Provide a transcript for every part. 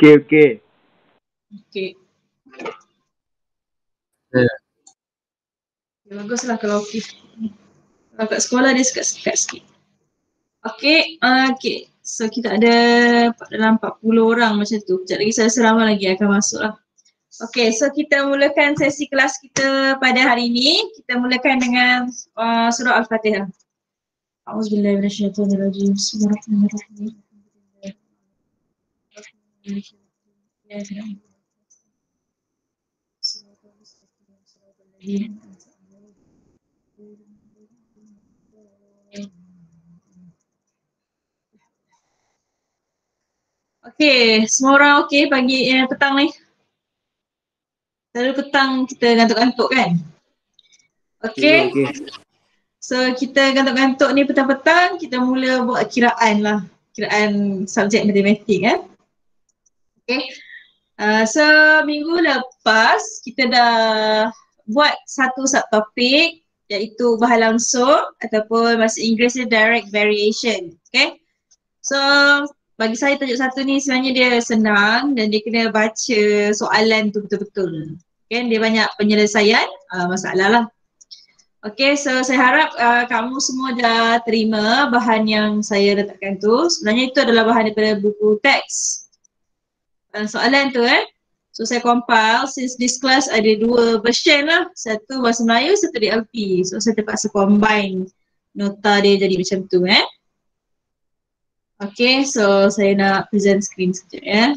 Okey. Okey. Ya. Ya, baguslah kalau okey. Kalau kat sekolah dia sekat-sekat sikit. Okey. So kita ada dalam 40 orang macam tu. Sekejap lagi saya seramai lagi akan masuk lah. Okey, so kita mulakan sesi kelas kita pada hari ini. Kita mulakan dengan surah Al-Fatihah. A'udzubillahi minasyaitonirrajim. Bismillahirrahmanirrahim. Okey, semua orang okey pagi petang ni? Selalu petang kita gantuk-gantuk kan? Okey. So kita gantuk-gantuk ni petang-petang kita mula buat kiraan lah. Kiraan subjek matematik Okey. So minggu lepas kita dah buat satu subtopik iaitu ubahan langsung ataupun bahasa Inggerisnya direct variation. Okay. So bagi saya tajuk satu ni sebenarnya dia senang dan dia kena baca soalan tu betul-betul. Okay. Dia banyak penyelesaian masalah lah. Okay, so saya harap kamu semua dah terima bahan yang saya letakkan tu. Sebenarnya itu adalah bahan daripada buku teks. Soalan tu So saya compile, since this class ada dua version lah. Satu bahasa Melayu, satu DLP. So saya terpaksa combine nota dia jadi macam tu Okay, so saya nak present screen sekejap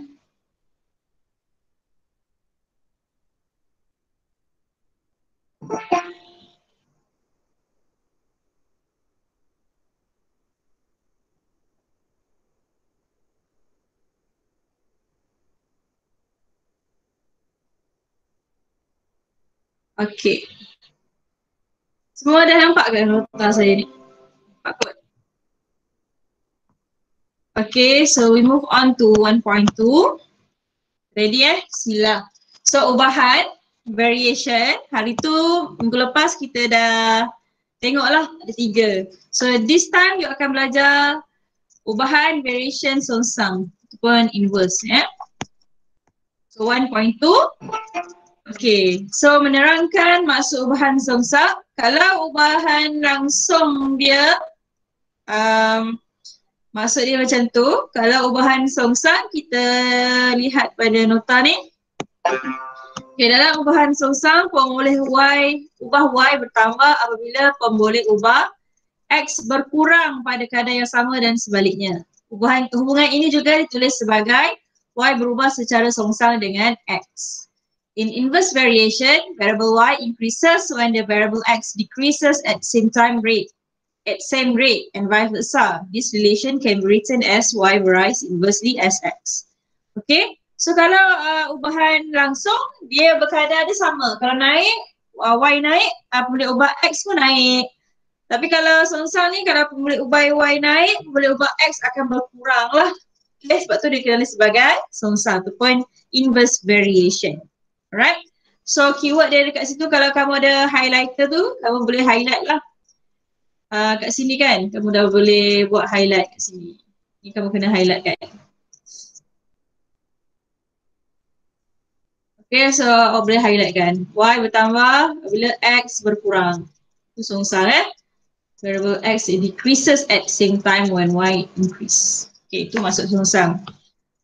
Okay. Semua dah nampak ke nota saya ni? Nampak kot? Okay, so we move on to 1.2. Ready Sila. So ubahan, variation, hari tu minggu lepas kita dah tengoklah ada 3. So this time you akan belajar ubahan, variation, songsang ataupun inverse So 1.2. Okay, so menerangkan maksud ubahan songsang. Kalau ubahan langsung dia maksud dia macam tu. Kalau ubahan songsang kita lihat pada nota ni. Okay, dalam ubahan songsang pemboleh ubah y bertambah apabila pemboleh ubah x berkurang pada kadar yang sama dan sebaliknya. Hubungan ini juga ditulis sebagai y berubah secara songsang dengan x. In inverse variation, variable y increases when the variable x decreases at same rate and vice versa. This relation can be written as y varies inversely as x. Okay, so kalau ubahan langsung dia berkadar dia sama. Kalau naik, y naik, boleh ubah x pun naik. Tapi kalau songsang ni kalau boleh ubah y naik, boleh ubah x akan berkurang lah. Okay, sebab tu dia kenali sebagai songsang ataupun inverse variation. Alright, so keyword dia dekat situ kalau kamu ada highlighter tu, kamu boleh highlight lah. Kat sini kan, kamu dah boleh buat highlight kat sini. Ni kamu kena highlight kan. Okay, so boleh highlight kan. Y bertambah apabila X berkurang. Itu songsang Variable X it decreases at same time when Y increase. Okay, itu maksud songsang.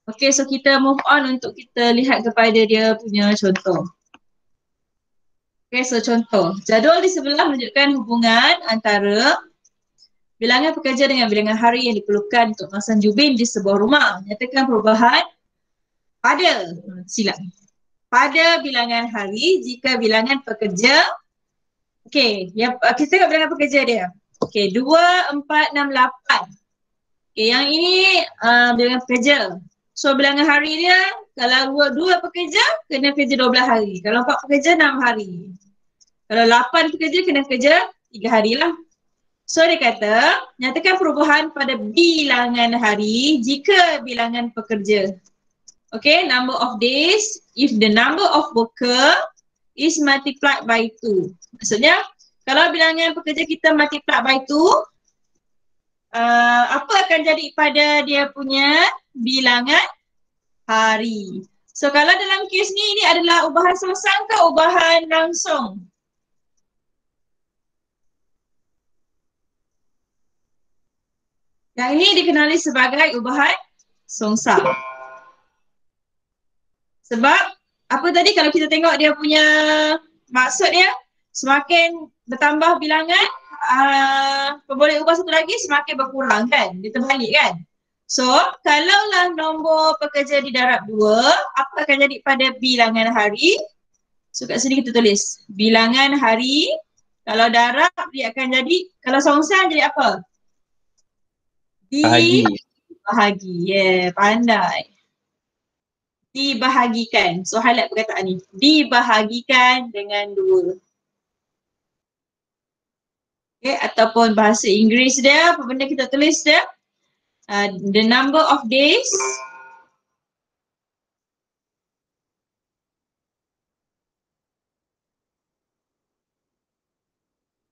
Okay, so kita move on untuk kita lihat kepada dia punya contoh. Okay, so contoh. Jadual di sebelah menunjukkan hubungan antara bilangan pekerja dengan bilangan hari yang diperlukan untuk memasang jubin di sebuah rumah. Nyatakan perubahan pada bilangan hari jika bilangan pekerja. Okey, kita tengok bilangan pekerja dia. Okey, 2, 4, 6, 8. Okey, yang ini bilangan pekerja. So bilangan hari dia, kalau 2 pekerja, kena kerja 12 hari. Kalau 4 pekerja, 6 hari. Kalau 8 pekerja, kena kerja 3 hari lah. So dia kata, nyatakan perubahan pada bilangan hari jika bilangan pekerja. Okay, number of days, if the number of worker is multiplied by 2. Maksudnya, kalau bilangan pekerja kita multiplied by 2, apa akan jadi pada dia punya bilangan hari. So kalau dalam kes ni, ini adalah ubahan songsang ke ubahan langsung? Yang ini dikenali sebagai ubahan songsang. Sebab apa tadi kalau kita tengok dia punya maksud dia, semakin bertambah bilangan, boleh ubah satu lagi semakin berkurang kan? Dia terbalik kan? So, kalaulah nombor pekerja didarab 2, apa akan jadi pada bilangan hari? So, kat sini kita tulis bilangan hari. Kalau darab dia akan jadi, kalau songsang jadi apa? Dibahagi. Yeah, pandai. Dibahagikan. So, highlight perkataan ni. Dibahagikan dengan 2. Okay, ataupun bahasa Inggeris dia, apa benda kita tulis dia? The number of days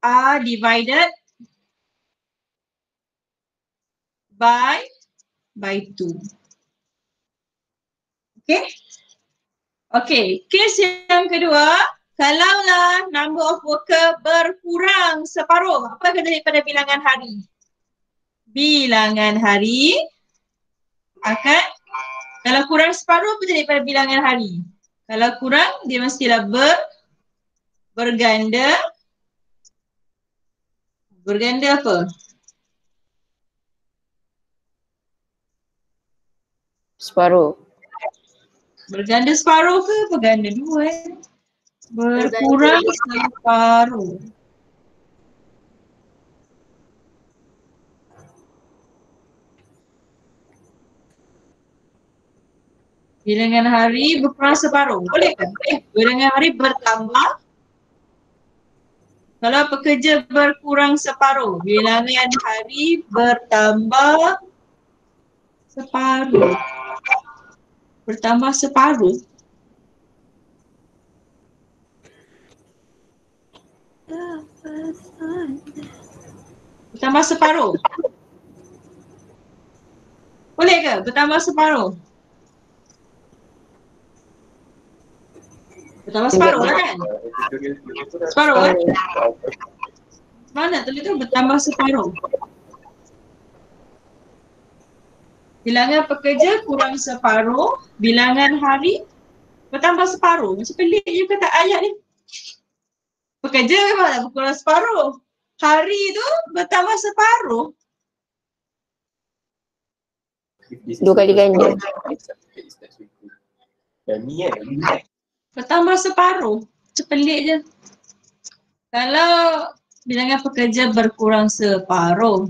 are divided by 2. Okay? Okay, kes yang kedua, kalaulah number of worker berkurang separuh, apa akan jadi pada bilangan hari? Bilangan hari akan, kalau kurang separuh, apa jadi pada bilangan hari? Kalau kurang, dia mestilah berganda. Berganda apa? Separuh. Berganda separuh ke berganda 2? Berkurang separuh. Bilangan hari berkurang separuh. Boleh kan? Bilangan hari bertambah. Kalau pekerja berkurang separuh, bilangan hari bertambah separuh. Bertambah separuh. Bertambah separuh. Boleh ke bertambah separuh? Bertambah separuh lah kan? Separuh kan? Mana tulis tu bertambah separuh? Bilangan pekerja kurang separuh, bilangan hari bertambah separuh. Macam pelik je kata ayat ni. Pekerja memang tak berkurang separuh. Hari tu bertambah separuh. 2 kali ganda. Bertambah separuh. Macam pelik je. Kalau bilangan pekerja berkurang separuh,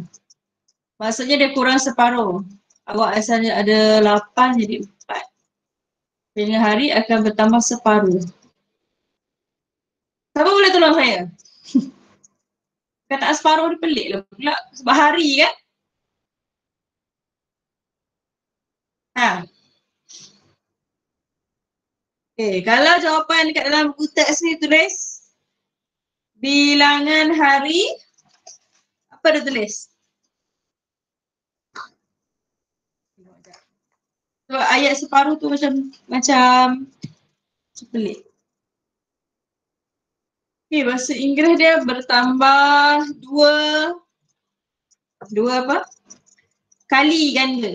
maksudnya dia kurang separuh. Awak asalnya ada 8 jadi 4. Bilangan hari akan bertambah separuh. Siapa boleh tolong saya? Kataan separuh ni pelik lah pula. Sebab hari kan? Ha. Okay, kalau jawapan dekat dalam buku teks ni tulis bilangan hari, apa dia tulis? Sebab ayat separuh tu macam pelik. Okay, bahasa Inggeris dia bertambah 2 apa? Kali ganda.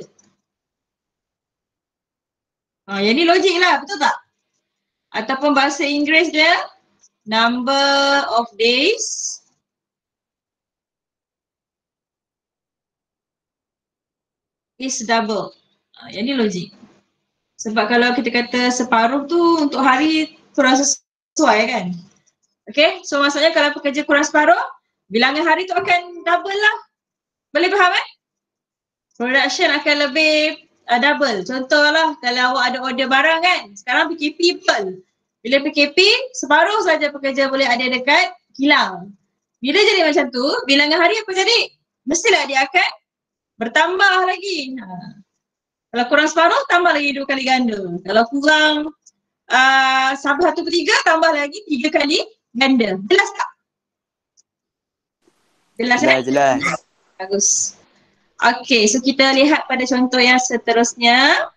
Yang ni logik lah, betul tak? Ataupun bahasa Inggeris dia number of days is double. Yang ni logik. Sebab kalau kita kata separuh tu untuk hari kurang sesuai kan? Okay, so maksudnya kalau pekerja kurang separuh, bilangan hari tu akan double lah. Boleh faham kan? Production akan lebih double. Contohlah kalau awak ada order barang kan, sekarang PKP full. Bila PKP, separuh saja pekerja boleh ada dekat kilang. Bila jadi macam tu, bilangan hari apa jadi? Mestilah dia akan bertambah lagi. Kalau kurang separuh, tambah lagi 2 kali ganda. Kalau kurang 1/3, tambah lagi 3 kali ganda. Jelas tak? Jelas kan? Jelas. Bagus. Okay, so kita lihat pada contoh yang seterusnya.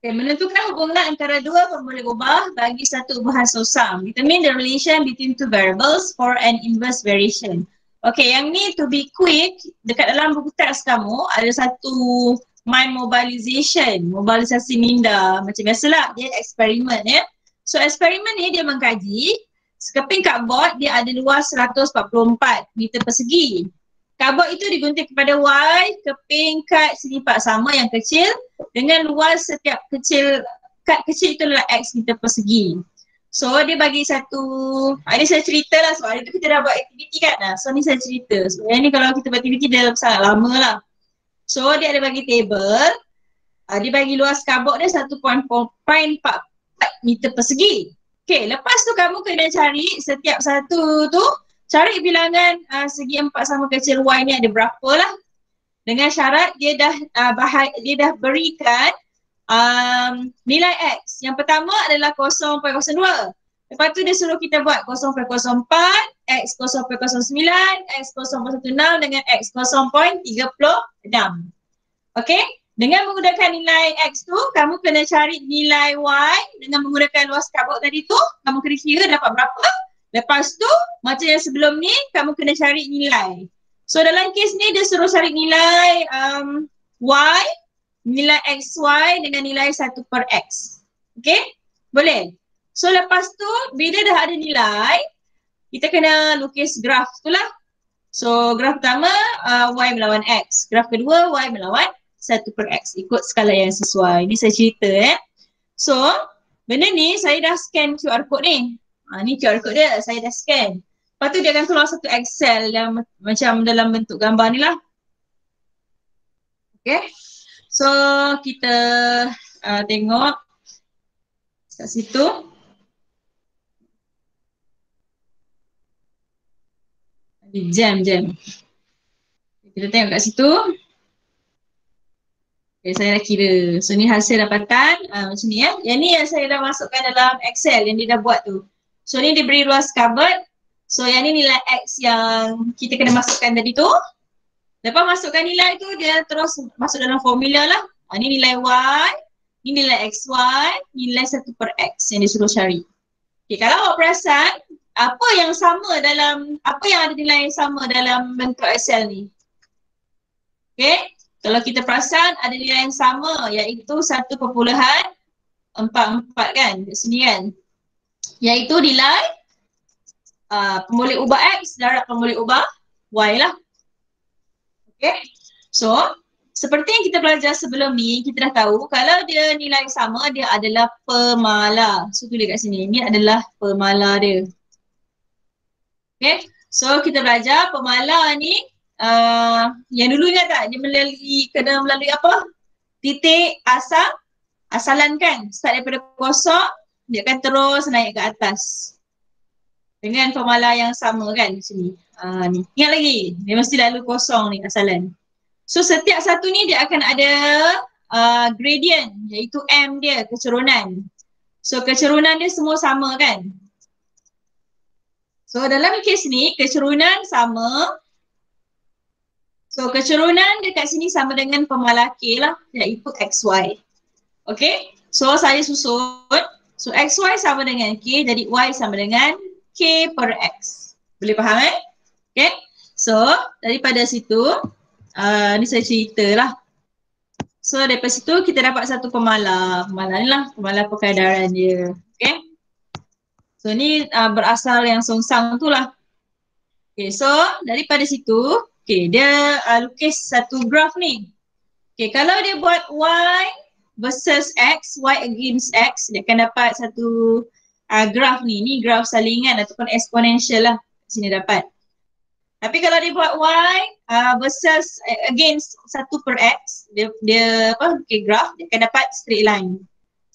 Okay, menentukan hubungan antara dua pemboleh ubah bagi satu ubahan sosam. Determine the relation between two variables for an inverse variation. Okay, yang ni to be quick, dekat dalam buku teks kamu ada satu mind mobilization, mobilisasi minda. Macam biasalah, dia eksperimen ya. So eksperimen ni dia mengkaji sekeping cardboard dia ada luas 144 meter persegi. Cardboard itu digunting kepada Y, keping kad segi part sama yang kecil dengan luas setiap kad kecil itu adalah X meter persegi. So dia bagi satu, ini saya cerita lah sebab hari tu kita dah buat aktiviti kan. So ni saya cerita. So yang ni kalau kita buat aktiviti dia sangat lama lah. So dia ada bagi table, dia bagi luas cardboard dia 1.44 meter persegi. Okay, lepas tu kamu kena cari setiap satu tu, cari bilangan segi 4 sama kecil Y ni ada berapa lah. Dengan syarat dia dah berikan nilai X. Yang pertama adalah 0.02. Lepas tu dia suruh kita buat 0.04, X 0.09, X 0.16 dengan X 0.36. Okay? Dengan menggunakan nilai X tu, kamu kena cari nilai Y dengan menggunakan luas cardboard tadi tu, kamu kena kira dapat berapa. Lepas tu, macam yang sebelum ni, kamu kena cari nilai. So dalam kes ni, dia suruh cari nilai Y, nilai XY dengan nilai 1 per X. Okay? Boleh? So lepas tu, bila dah ada nilai, kita kena lukis graf tu lah. So graf pertama, Y melawan X. Graf kedua, Y melawan 1 per X. Ikut skala yang sesuai. Ni saya cerita So, benda ni saya dah scan QR code ni. Ni QR code dia, saya dah scan. Lepas tu dia akan keluar satu Excel yang macam dalam bentuk gambar ni lah. Okay. So, kita tengok kat situ. Jam. Kita tengok kat situ. Okay, saya dah kira. So ni hasil dapatan macam ni ya. Yang ni yang saya dah masukkan dalam Excel yang dia dah buat tu. So ni dia beri luas cardboard. So yang ni nilai X yang kita kena masukkan tadi tu. Lepas masukkan nilai tu dia terus masuk dalam formula lah. Ni nilai Y, ni nilai XY, nilai 1 per X yang disuruh cari. Okay, kalau awak perasan apa yang ada nilai yang sama dalam bentuk Excel ni? Okay. Kalau kita perasan ada nilai yang sama iaitu 1.44 kan kat sini kan. Iaitu nilai pemboleh ubah X darab pemboleh ubah Y lah. Okay. So seperti yang kita belajar sebelum ni, kita dah tahu kalau dia nilai sama dia adalah pemala. So tulis kat sini, ni adalah pemala dia. Okay. So kita belajar pemala ni yang dulu ingat tak dia kena melalui apa? Titik asalan kan? Start daripada kosong, dia akan terus naik ke atas. Dengan formula yang sama kan di sini. Ni. Ingat lagi, dia mesti lalu kosong ni asalan. So setiap satu ni dia akan ada gradient iaitu M dia, kecerunan. So kecerunan dia semua sama kan? So dalam kes ni kecerunan sama. So kecerunan dekat sini sama dengan pemala K lah, iaitu XY. Okay, so saya susun. So XY sama dengan K, jadi Y sama dengan K per X. Boleh faham Okay, so daripada situ, ni saya cerita lah. So daripada situ kita dapat satu pemala. Pemala ni lah, pemala perkadaran dia. Okay, so ni berasal yang songsang tu lah. Okay, so daripada situ, okay, dia lukis satu graf ni. Okay, kalau dia buat Y versus X, Y against X, dia akan dapat satu graf ni. Ni graf salingan ataupun exponential lah. Sini dapat. Tapi kalau dia buat Y versus against 1 per X, dia graf, dia akan dapat straight line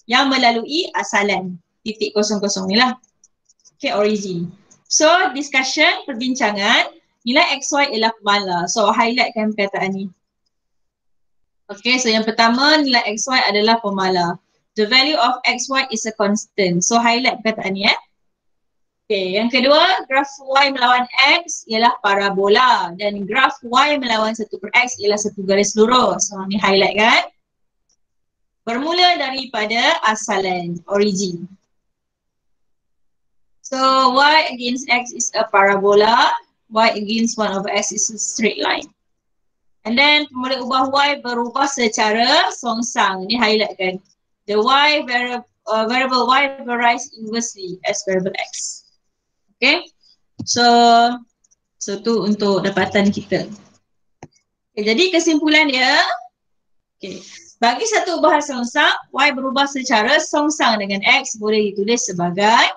yang melalui asalan titik kosong-kosong ni lah. Okay, origin. So, discussion, perbincangan, nilai XY ialah pemala. So, highlightkan perkataan ni. Okay, so yang pertama, nilai XY adalah pemala. The value of XY is a constant. So, highlight perkataan ni Okay, yang kedua, graf Y melawan X ialah parabola. Dan graf Y melawan 1 per X ialah satu garis lurus. So, ni highlight kan. Bermula daripada asalan, origin. So y against x is a parabola, y against 1/x is a straight line. And then formula ubah y berubah secara songsang. Ini highlight kan. The variable y varies inversely as variable x. Okay. So tu untuk dapatan kita. Okay, jadi kesimpulan dia, okay, bagi satu ubahan songsang, y berubah secara songsang dengan x boleh ditulis sebagai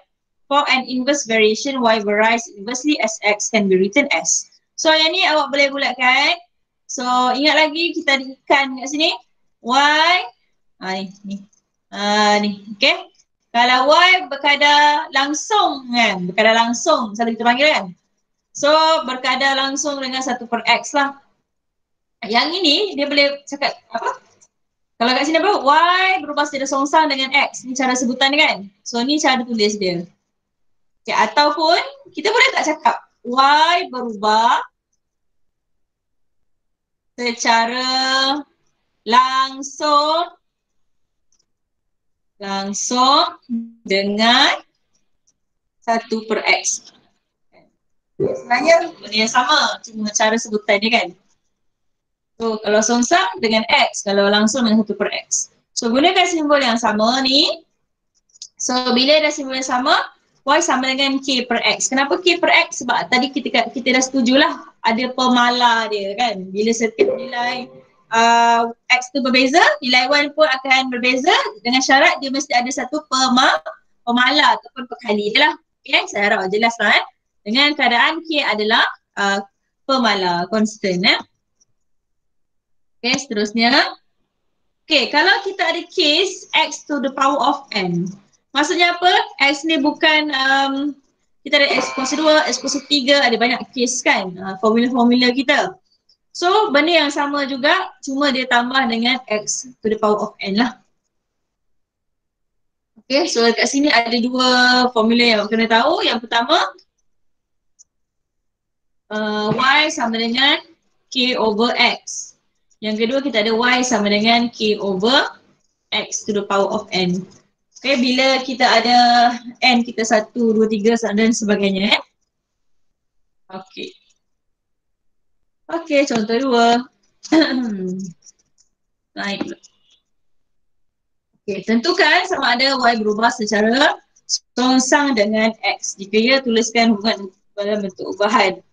for an inverse variation, y varies inversely as x can be written as. So yang ni awak boleh bulatkan. So ingat lagi kita ada ikan kat sini. Y, ni, okay. Kalau y berkadar langsung kan, berkadar langsung, selalu kita panggil kan. So berkadar langsung dengan 1/x lah. Yang ini dia boleh cakap apa? Kalau kat sini apa? Y berubah secara songsang dengan x. Ni cara sebutan dia kan. So ni cara tulis dia. Okay, ataupun kita boleh tak cakap y berubah secara langsung dengan 1/x. Sebenarnya benda yang sama, cuma cara sebutan dia kan. So kalau songsang dengan x, kalau langsung dengan 1/x. So gunakan simbol yang sama ni. So bila ada simbol yang sama, y sama dengan k/x. Kenapa k/x? Sebab tadi kita dah setujulah ada pemala dia kan. Bila setiap nilai x tu berbeza, nilai y pun akan berbeza dengan syarat dia mesti ada satu pemala ataupun pekali dia lah. Okay, saya harap jelas lah Dengan keadaan k adalah pemala, constant Okay, seterusnya. Okay, kalau kita ada case x to the power of n. Maksudnya apa? X ni bukan, kita ada x kuasa 2, x kuasa 3, ada banyak case kan, formula-formula kita. So, benda yang sama juga, cuma dia tambah dengan x to the power of n lah. Okay, so kat sini ada dua formula yang kena tahu. Yang pertama, y sama dengan k over x. Yang kedua, kita ada y sama dengan k over x to the power of n. Okay, bila kita ada n kita 1, 2, 3 dan sebagainya Okay. Okay, contoh 2. Naik. Okay, tentukan sama ada y berubah secara songsang dengan x. Jika ya, tuliskan hubungan dalam bentuk ubahan.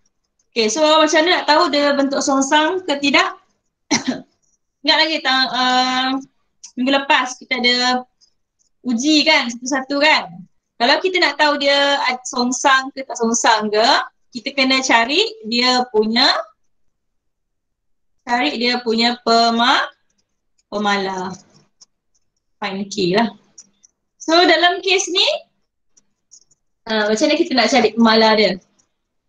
Okay, so macam mana nak tahu dia bentuk songsang ke tidak? Ingat lagi minggu lepas kita ada uji kan, satu-satu kan. Kalau kita nak tahu dia songsang ke tak songsang ke, kita kena cari dia punya pemala. Find k lah. So dalam kes ni, macam mana kita nak cari pemala dia?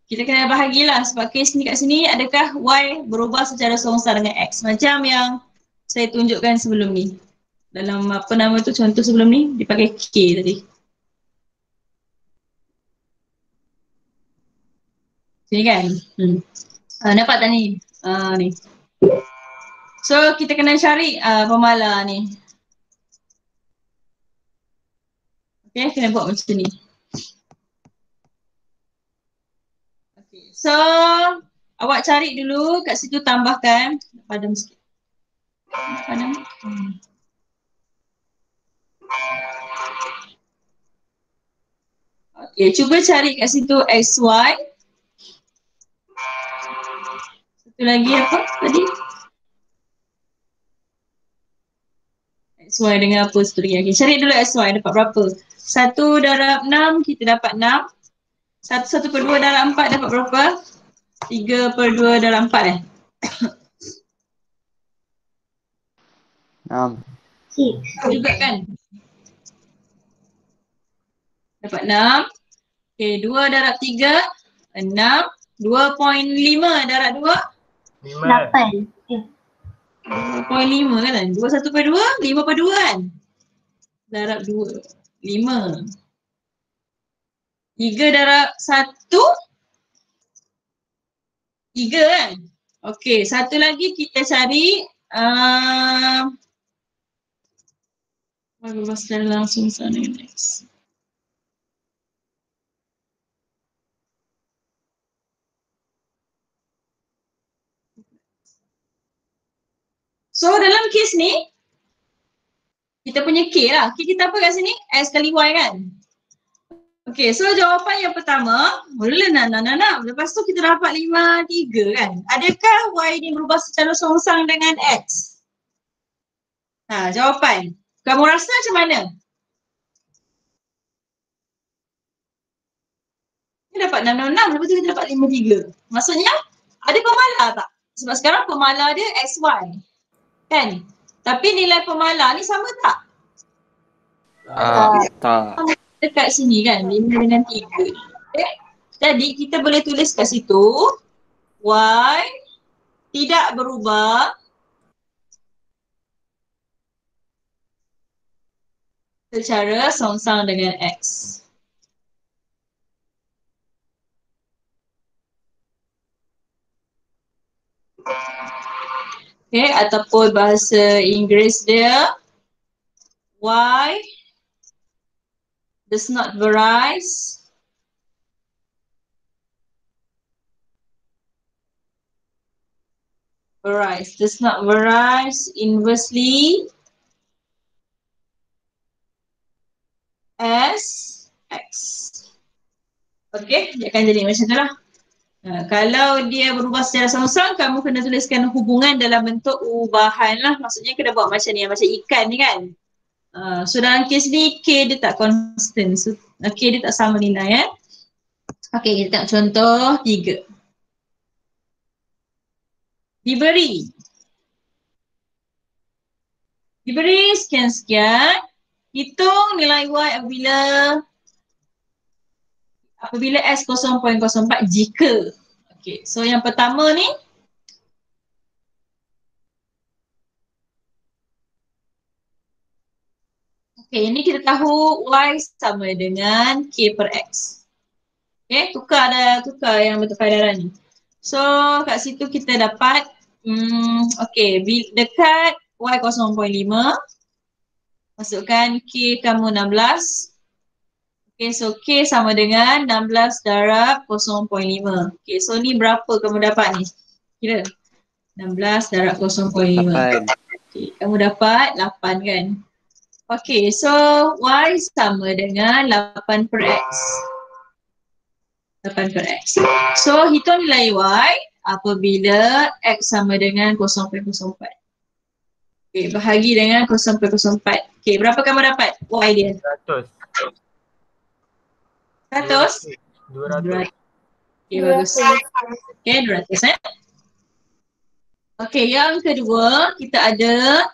Kita kena bahagilah sebab kes ni kat sini adakah y berubah secara songsang dengan x. Macam yang saya tunjukkan sebelum ni. Dalam apa nama tu, contoh sebelum ni, dia pakai k tadi. Sini kan? Nampak tak ni? Ni. So kita kena cari pemala ni. Okay, kena buat macam ni. Okay, so awak cari dulu kat situ, tambahkan. Padam sikit. Padam. Okay, cuba cari kat situ xy. Satu lagi apa tadi? xy dengan apa satu lagi? Okay, cari dulu xy dapat berapa? 1 darab 6 kita dapat 6. 1/2 darab 4 dapat berapa? 3/2 darab 4 6. Juga kan? Dapat 6. Okay, 2 darab 3, 6. 2.5 darab 2? 8. 2.5 kan? 21/2? 5/2 kan? Darab 2. 5. 3 darab 1? 3 kan? Okay, satu lagi kita cari Y berubah secara langsung sama dengan X. So dalam kes ni, kita punya K lah. K kita apa kat sini? X kali Y kan? Okay, so jawapan yang pertama, lepas tu kita dapat 5, 3 kan? Adakah Y ni berubah secara songsang dengan X? Jawapan. Kamu rasa macam mana? Kita dapat 6, lepas tu kita dapat 5, 3. Maksudnya, ada pemalar tak? Sebab sekarang pemalar dia XY. Kan? Tapi nilai pemalar ni sama tak? Tak. Dekat sini kan, 5 dengan 3. Okay? Jadi kita boleh tulis kat situ, Y tidak berubah secara songsang dengan X. Okay, ataupun bahasa Inggeris dia, Y does not varies inversely as X. Okay, dia akan jadi macam tu lah. Kalau dia berubah secara songsang, kamu kena tuliskan hubungan dalam bentuk ubahan lah. Maksudnya kena buat macam ni, macam ikan ni kan. So dalam kes ni, K dia tak constant. So K dia tak sama nilai Okay, kita tengok contoh 3. Diberi sekian-sekian. Hitung nilai Y apabila S 0.04 jika. Okay, so yang pertama ni, okay, ini kita tahu Y sama dengan K per X. Okay, tukar yang bentuk padaran ni. So, kat situ kita dapat, okay, dekat Y 0.5, masukkan K kamu 16. Okay, so K sama dengan 16 darab 0.5. Okay, so ni berapa kamu dapat ni? Kira. 16 darab 0.5. 8. Okay, kamu dapat 8 kan? Okay, so Y sama dengan 8 per X. 8 per X. So, hitung nilai Y apabila X sama dengan 0.04. Okay, bahagi dengan 0.04. Okay, berapa kamu dapat Y dia? 100. 100? 200. Okay, bagus. Okay, 200 Okay, yang kedua kita ada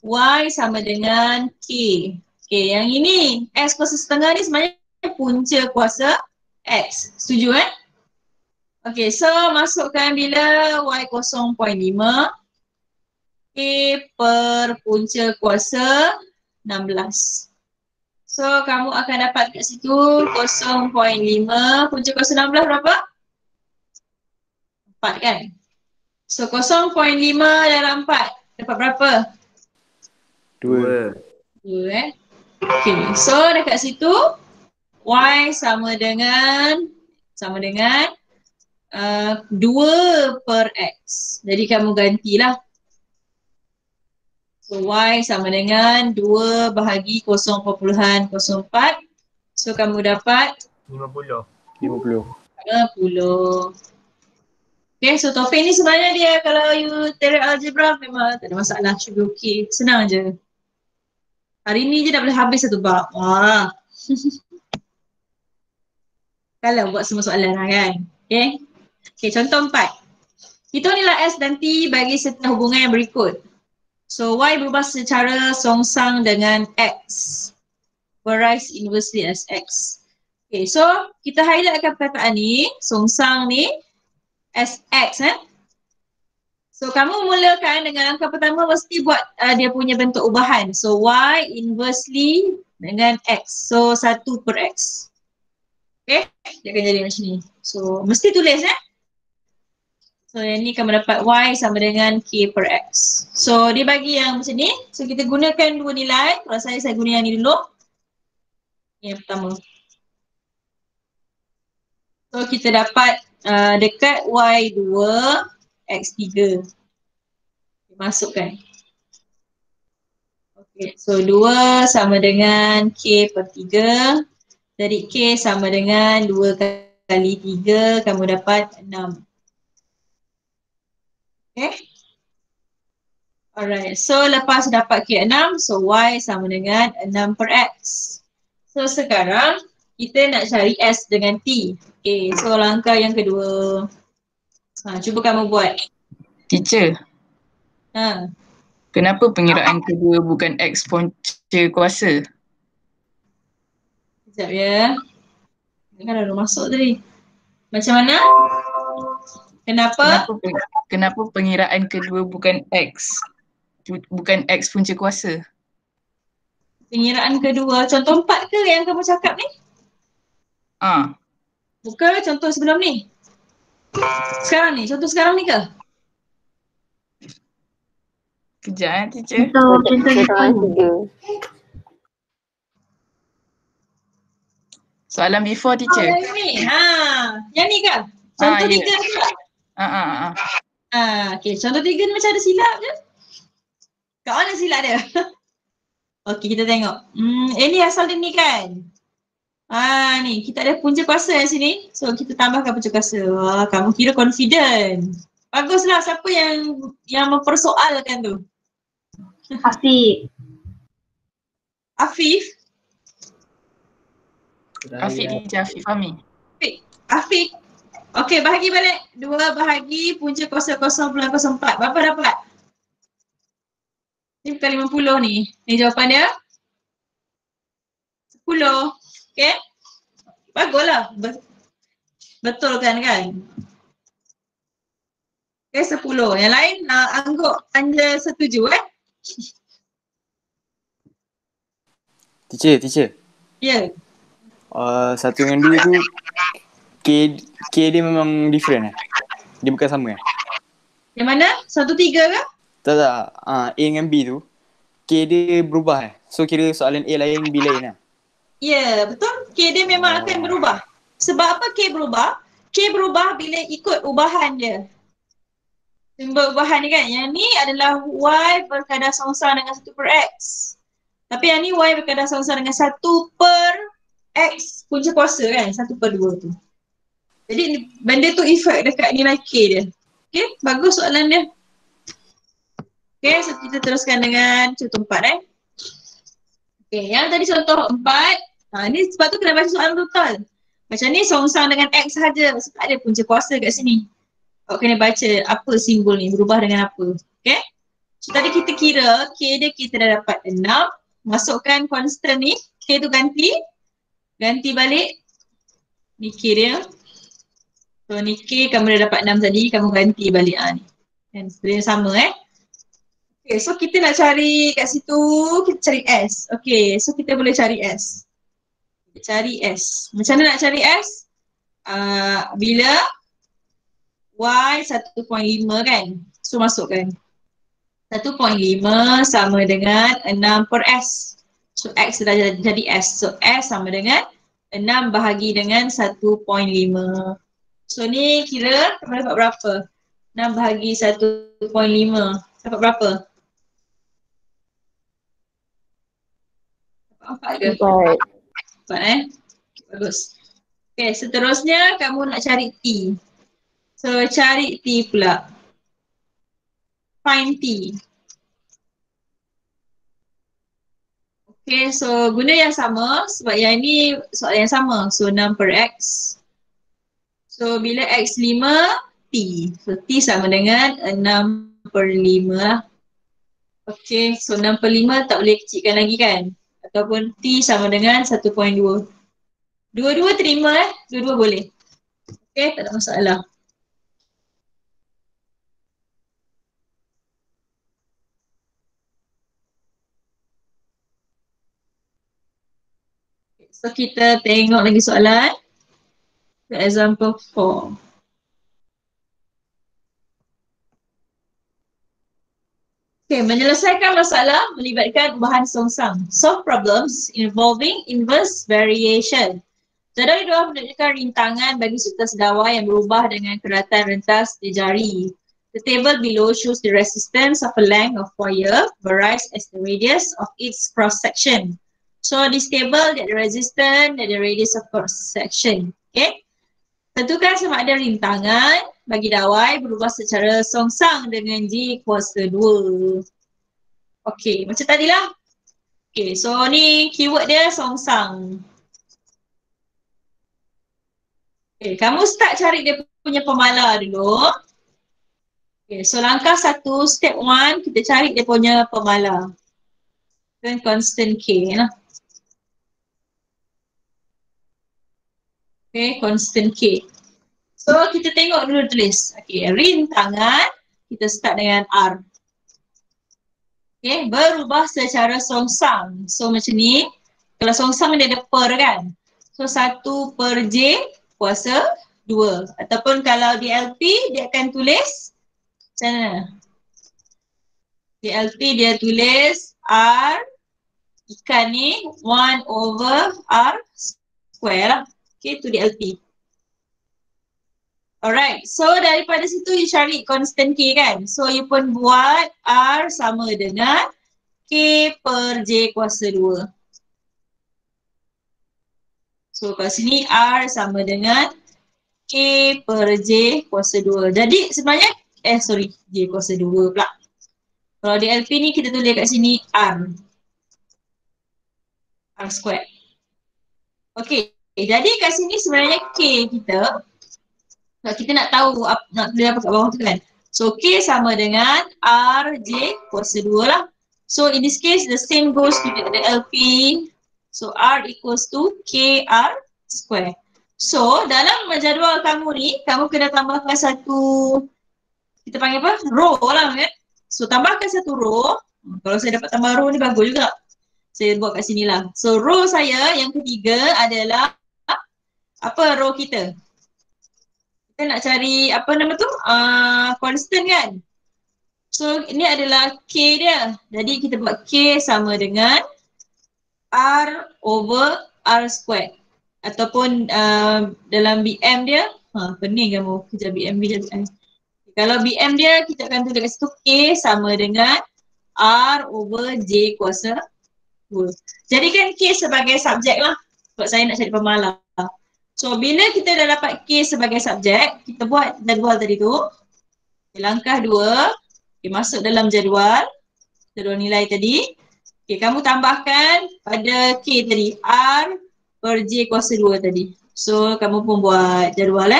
Y sama dengan K. Okay, yang ini X kuasa setengah ni sebenarnya punca kuasa X. Setuju Okay, so masukkan bila Y 0.5 K per punca kuasa 16. So, kamu akan dapat kat situ 0.5 punca kuasa 16 berapa? 4 kan? So, 0.5 dalam 4 dapat berapa? 2. 2 Okay, so dekat situ Y sama dengan 2 per X. Jadi kamu gantilah. So Y sama dengan 2 bahagi 0.04. So kamu dapat 50. 50. 50. Okay, so topik ni sebenarnya dia kalau you tarik algebra memang tak ada masalah. Should be okay. Senang je. Hari ni je dah boleh habis satu bab. Wah. Kalau buat semua soalan lah kan. Okay. Okay, contoh 4. Hitung nilai S dan T bagi setiap hubungan yang berikut. So, Y berubah secara songsang dengan X. Varies inversely as X. Okay, so kita highlightkan perkataan ni, songsang ni, as X So, kamu mulakan dengan angka pertama mesti buat dia punya bentuk ubahan. So, Y inversely dengan X. So, 1 per X. Okay, dia akan jadi macam ni. So, mesti tulis So yang ni kamu dapat Y sama dengan K per X. So dia bagi yang macam ni. So kita gunakan dua nilai. Kalau saya guna yang ni dulu. Yang pertama. So kita dapat dekat Y2 X3. Masukkan. Okay. So 2 sama dengan K per 3. Dari K sama dengan 2 kali 3. Kamu dapat 6. Okay. Alright, so lepas dapat K6, so Y sama dengan 6 per X. So sekarang, kita nak cari S dengan T. Okay, so langkah yang kedua. Cuba kamu buat. Teacher, Ha, kenapa pengiraan kedua bukan X punca kuasa? sekejap ya. Kan dah masuk tadi. Macam mana? Kenapa? Kenapa pengiraan kedua bukan X? Bukan X punca kuasa? Pengiraan kedua, contoh 4 ke yang kamu cakap ni? Bukan contoh sebelum ni? Sekarang ni? Contoh sekarang ni ke? Kejap teacher. Contoh Soalan before. 3. Soalan before Oh, teacher. yang ni. Yang ni ke? Contoh 3 ya. ke? Okay, contoh 3 ni macam ada silap je. Kat mana silap dia? Okey, kita tengok. Ni asal dia ni kan? Ni, kita ada punca kuasa di sini. So, kita tambahkan punca kuasa. Kamu kira confident. Baguslah, siapa yang mempersoalkan tu? Afiq. Afif? Afiq teacher, Afiq Fahmi. Afif? Okey, bahagi balik. 2 bahagi punca kuasa 0.04. Berapa dapat? Ni bukan 50 ni. Ni jawapan dia. 10. Okay? Baguslah. Betul kan? Okay, 10. Yang lain anggap anda setuju Teacher. Ya. Satu dengan dua tu K dia memang different Dia bukan sama Yang mana? 1, 3 ke? Tak. A dengan B tu K dia berubah So kira soalan A lain, B lain Ya, betul. K dia memang akan berubah. Sebab apa K berubah? K berubah bila ikut ubahan dia. Simbol ubahan ni kan. Yang ni adalah Y berkadar songsang dengan 1 per X. Tapi yang ni Y berkadar songsang dengan 1 per X punca kuasa kan. 1 per 2 tu. Jadi benda tu efek dekat nilai K dia. Okay, bagus soalan dia. Okay, so kita teruskan dengan contoh 4 Okay, yang tadi contoh 4. Ni sebab tu kena baca soalan total. Macam ni songsang dengan X sahaja. Sebab ada punca kuasa kat sini. Awak kena baca apa simbol ni, berubah dengan apa. Okay? So tadi kita kira, K dia kita dah dapat 6. Masukkan constant ni, K tu ganti. Ganti balik. Ni K dia. So ni K, kamu dah dapat 6 tadi, kamu ganti balik ni. Dan dia sama Okay, so kita nak cari kat situ, kita cari S. Okay, so kita boleh cari S. Cari S. Macam mana nak cari S? Bila Y 1.5 kan? So masukkan. 1.5 sama dengan 6 per S. So X dah jadi S. So S sama dengan 6 bahagi dengan 1.5. So ni kira kamu dapat berapa? 6 bahagi 1.5. Dapat berapa? 4 ke? 4 Bagus. Okay, seterusnya kamu nak cari T. So cari T pula. Find T. Okay, so guna yang sama sebab yang ini soalan yang sama. So 6 per X. So bila X 5, T. So T sama dengan 6 per 5 lah. Okay, so 6 per 5 tak boleh kecilkan lagi kan? Ataupun T sama dengan 1.2. Dua-dua terima dua-dua boleh. Okay, tak ada masalah. So kita tengok lagi soalan. Example 4. Okay, menyelesaikan masalah melibatkan ubahan songsang. Solve problems involving inverse variation. Jadual di bawah menunjukkan rintangan bagi struktur sedawar yang berubah dengan keratan rentas di jari. The table below shows the resistance of a length of wire varies as the radius of its cross section. So this table that the resistance and the radius of cross section. Okay. Tentukan sama ada rintangan bagi dawai berubah secara songsang dengan G kuasa 2. Okey, macam tadilah. Okey, so ni keyword dia songsang. Okey, kamu start cari dia punya pemala dulu. Okey, so langkah 1, step 1, kita cari dia punya pemala. Dan constant K lah. Okay, constant K. So, kita tengok dulu tulis. Okay, rintangan, kita start dengan R. Okay, berubah secara songsang. So, macam ni. Kalau songsang dia ada per kan. So, 1 per J kuasa 2. Ataupun kalau di LP, dia akan tulis macam mana? Di LP dia tulis R ikan ni 1 over R square lah. Okay, tu di LP. Alright, so daripada situ you cari constant K kan. So you pun buat R sama dengan K per J kuasa 2. So kat sini R sama dengan K per J kuasa 2. Jadi sebenarnya, J kuasa 2 pula. Kalau di LP ni kita tulis kat sini R. R square. Okay, jadi kat sini sebenarnya K kita, kalau kita nak tahu, nak tulis apa kat bawah tu kan. So K sama dengan RJ kuasa 2 lah. So in this case, the same goes to the LP. So R equals to KR square. So dalam jadual kamu ni, kamu kena tambahkan satu, kita panggil apa? Row lah kan. So tambahkan satu row. Kalau saya dapat tambah row ni bagus juga. Saya buat kat sini lah. So row saya yang ketiga adalah apa row kita? Kita nak cari apa nama tu? Constant kan? So ini adalah K dia. Jadi kita buat K sama dengan R over R square. Ataupun dalam BM dia, pening kamu kerja BM dia. Kalau BM dia kita akan tulis kat situ K sama dengan R over J kuasa 2. Jadikan K sebagai subjek lah. Sebab saya nak cari pemalas. So bila kita dah dapat K sebagai subjek, kita buat jadual tadi tu. Langkah 2, masuk dalam jadual nilai tadi. Okay, kamu tambahkan pada K tadi, R per J kuasa 2 tadi. So kamu pun buat jadual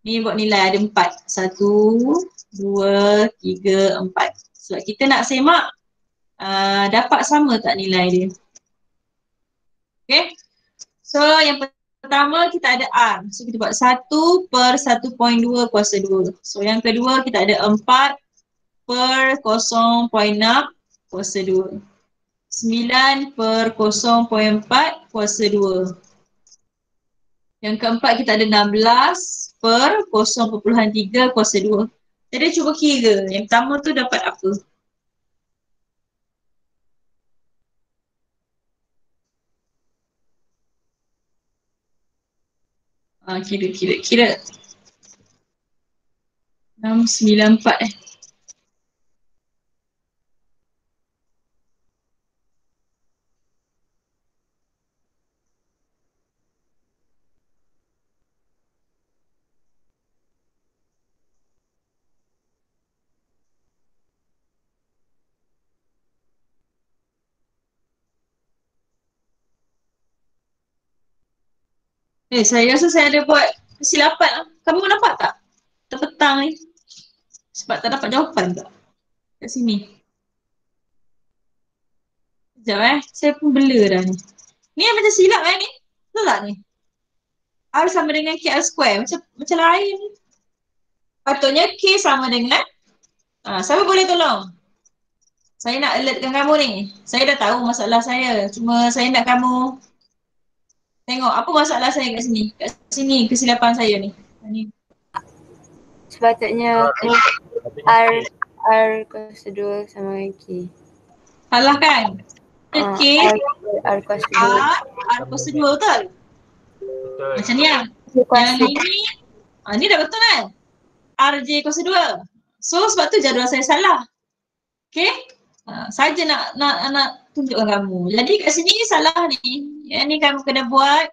Ni buat nilai ada 4. 1, 2, 3, 4. Sebab kita nak semak dapat sama tak nilai dia. Okay. So yang pertama kita ada R. So kita buat 1 per 1.2 kuasa 2. So yang kedua kita ada 4 per 0.6 kuasa 2. 9 per 0.4 kuasa 2. Yang keempat kita ada 16 per 0.3 kuasa 2. Jadi cuba kira yang pertama tu dapat apa? Kira 694 saya rasa saya ada buat kesilapan lah. Kamu nampak tak? Terpetang ni. Sebab tak dapat jawapan tak? Kat sini. Sekejap saya pun blur dah ni. Ni macam silap ni. Betul tak ni? R sama dengan KR square. Macam lain ni. Patutnya K sama dengan siapa boleh tolong? Saya nak alertkan kamu ni. Saya dah tahu masalah saya. Cuma saya nak kamu tengok apa masalah saya kat sini. Kat sini kesilapan saya ni. Sepatutnya R R kuasa 2 sama dengan K. Salah kan? K R kuasa 2. R kuasa 2 betul? Betul. Macam ni lah. Kuasa Yang ini, ni dah betul kan? RJ kuasa 2. So sebab tu jadual saya salah. Okay? Saja nak tunjukkan kamu. Jadi kat sini salah ni. Yang ni kamu kena buat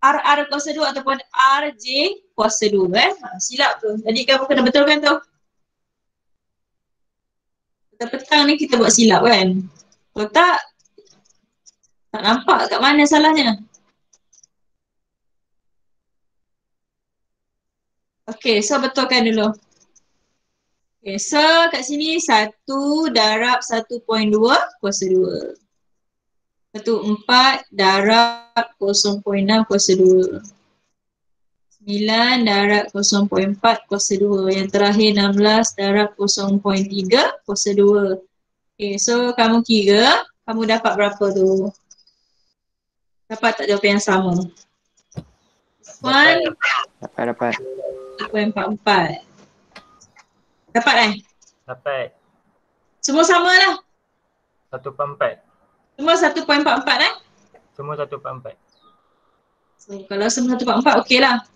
RR kuasa 2 ataupun RJ kuasa 2 silap tu. Jadi kamu kena betulkan tu. Petang ni kita buat silap kan. Kalau tak nampak kat mana salahnya. Okay, so betulkan dulu. Okay, so kat sini 1 darab 1.2 kuasa 2. 4 darab 0.6 kuasa 2. 9 darab 0.4 kuasa 2. Yang terakhir 16 darab 0.3 kuasa 2. Okay, so kamu kira, kamu dapat berapa tu? Dapat tak jawapan yang sama? Dapat. 1.44. Dapat Dapat. Semua sama lah. 1/4. Semua 1.44 Semua 1/4. So kalau semua 1.44 okey lah.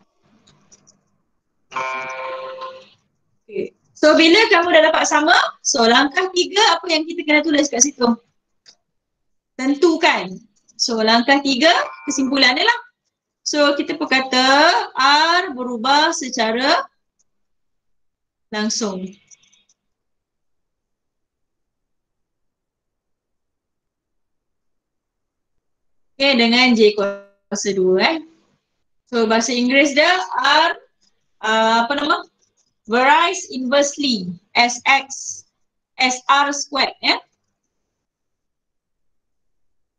Okay. So bila kamu dah dapat sama, so langkah 3 apa yang kita kena tulis kat situ? Tentukan. So langkah 3 kesimpulannya lah. So kita berkata R berubah secara langsung. Okay, dengan J kuasa 2 So bahasa Inggeris dia R varies inversely SR squared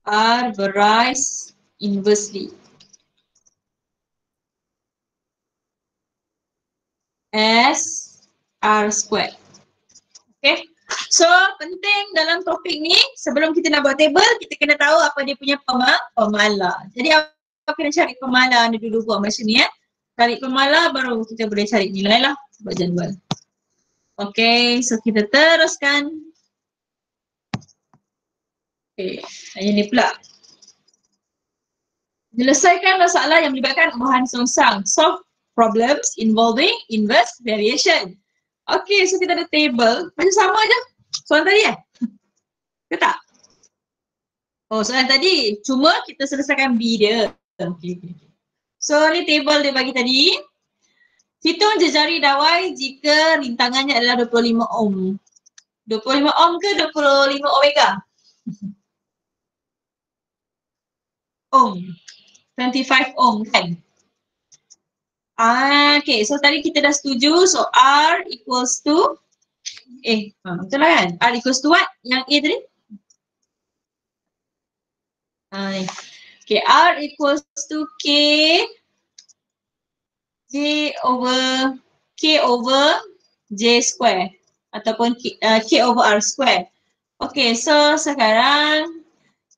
R varies inversely SR squared. Okay. So penting dalam topik ni sebelum kita nak buat table kita kena tahu apa dia punya pemala. Jadi apa kena cari pemala ni dulu buat macam ni Cari pemala baru kita boleh cari nilai lah buat jadual. Okay, so kita teruskan. Okay, yang ni pula. Menyelesaikan masalah yang melibatkan ubahan songsang. Solve problems involving inverse variation. Okay, so kita ada table. Macam sama je. Soalan tadi ke tak? Oh, soalan tadi. Cuma kita selesaikan B dia. Okay. So, ni table dia bagi tadi. Hitung jejari dawai jika rintangannya adalah 25 ohm. 25 ohm ke 25 omega? Ohm. 25 ohm kan? Okay, so tadi kita dah setuju. So, R equals to betul lah kan? R equals to what? Yang A tadi? Okay, R equals to K over J square ataupun K over R square. Okay, so sekarang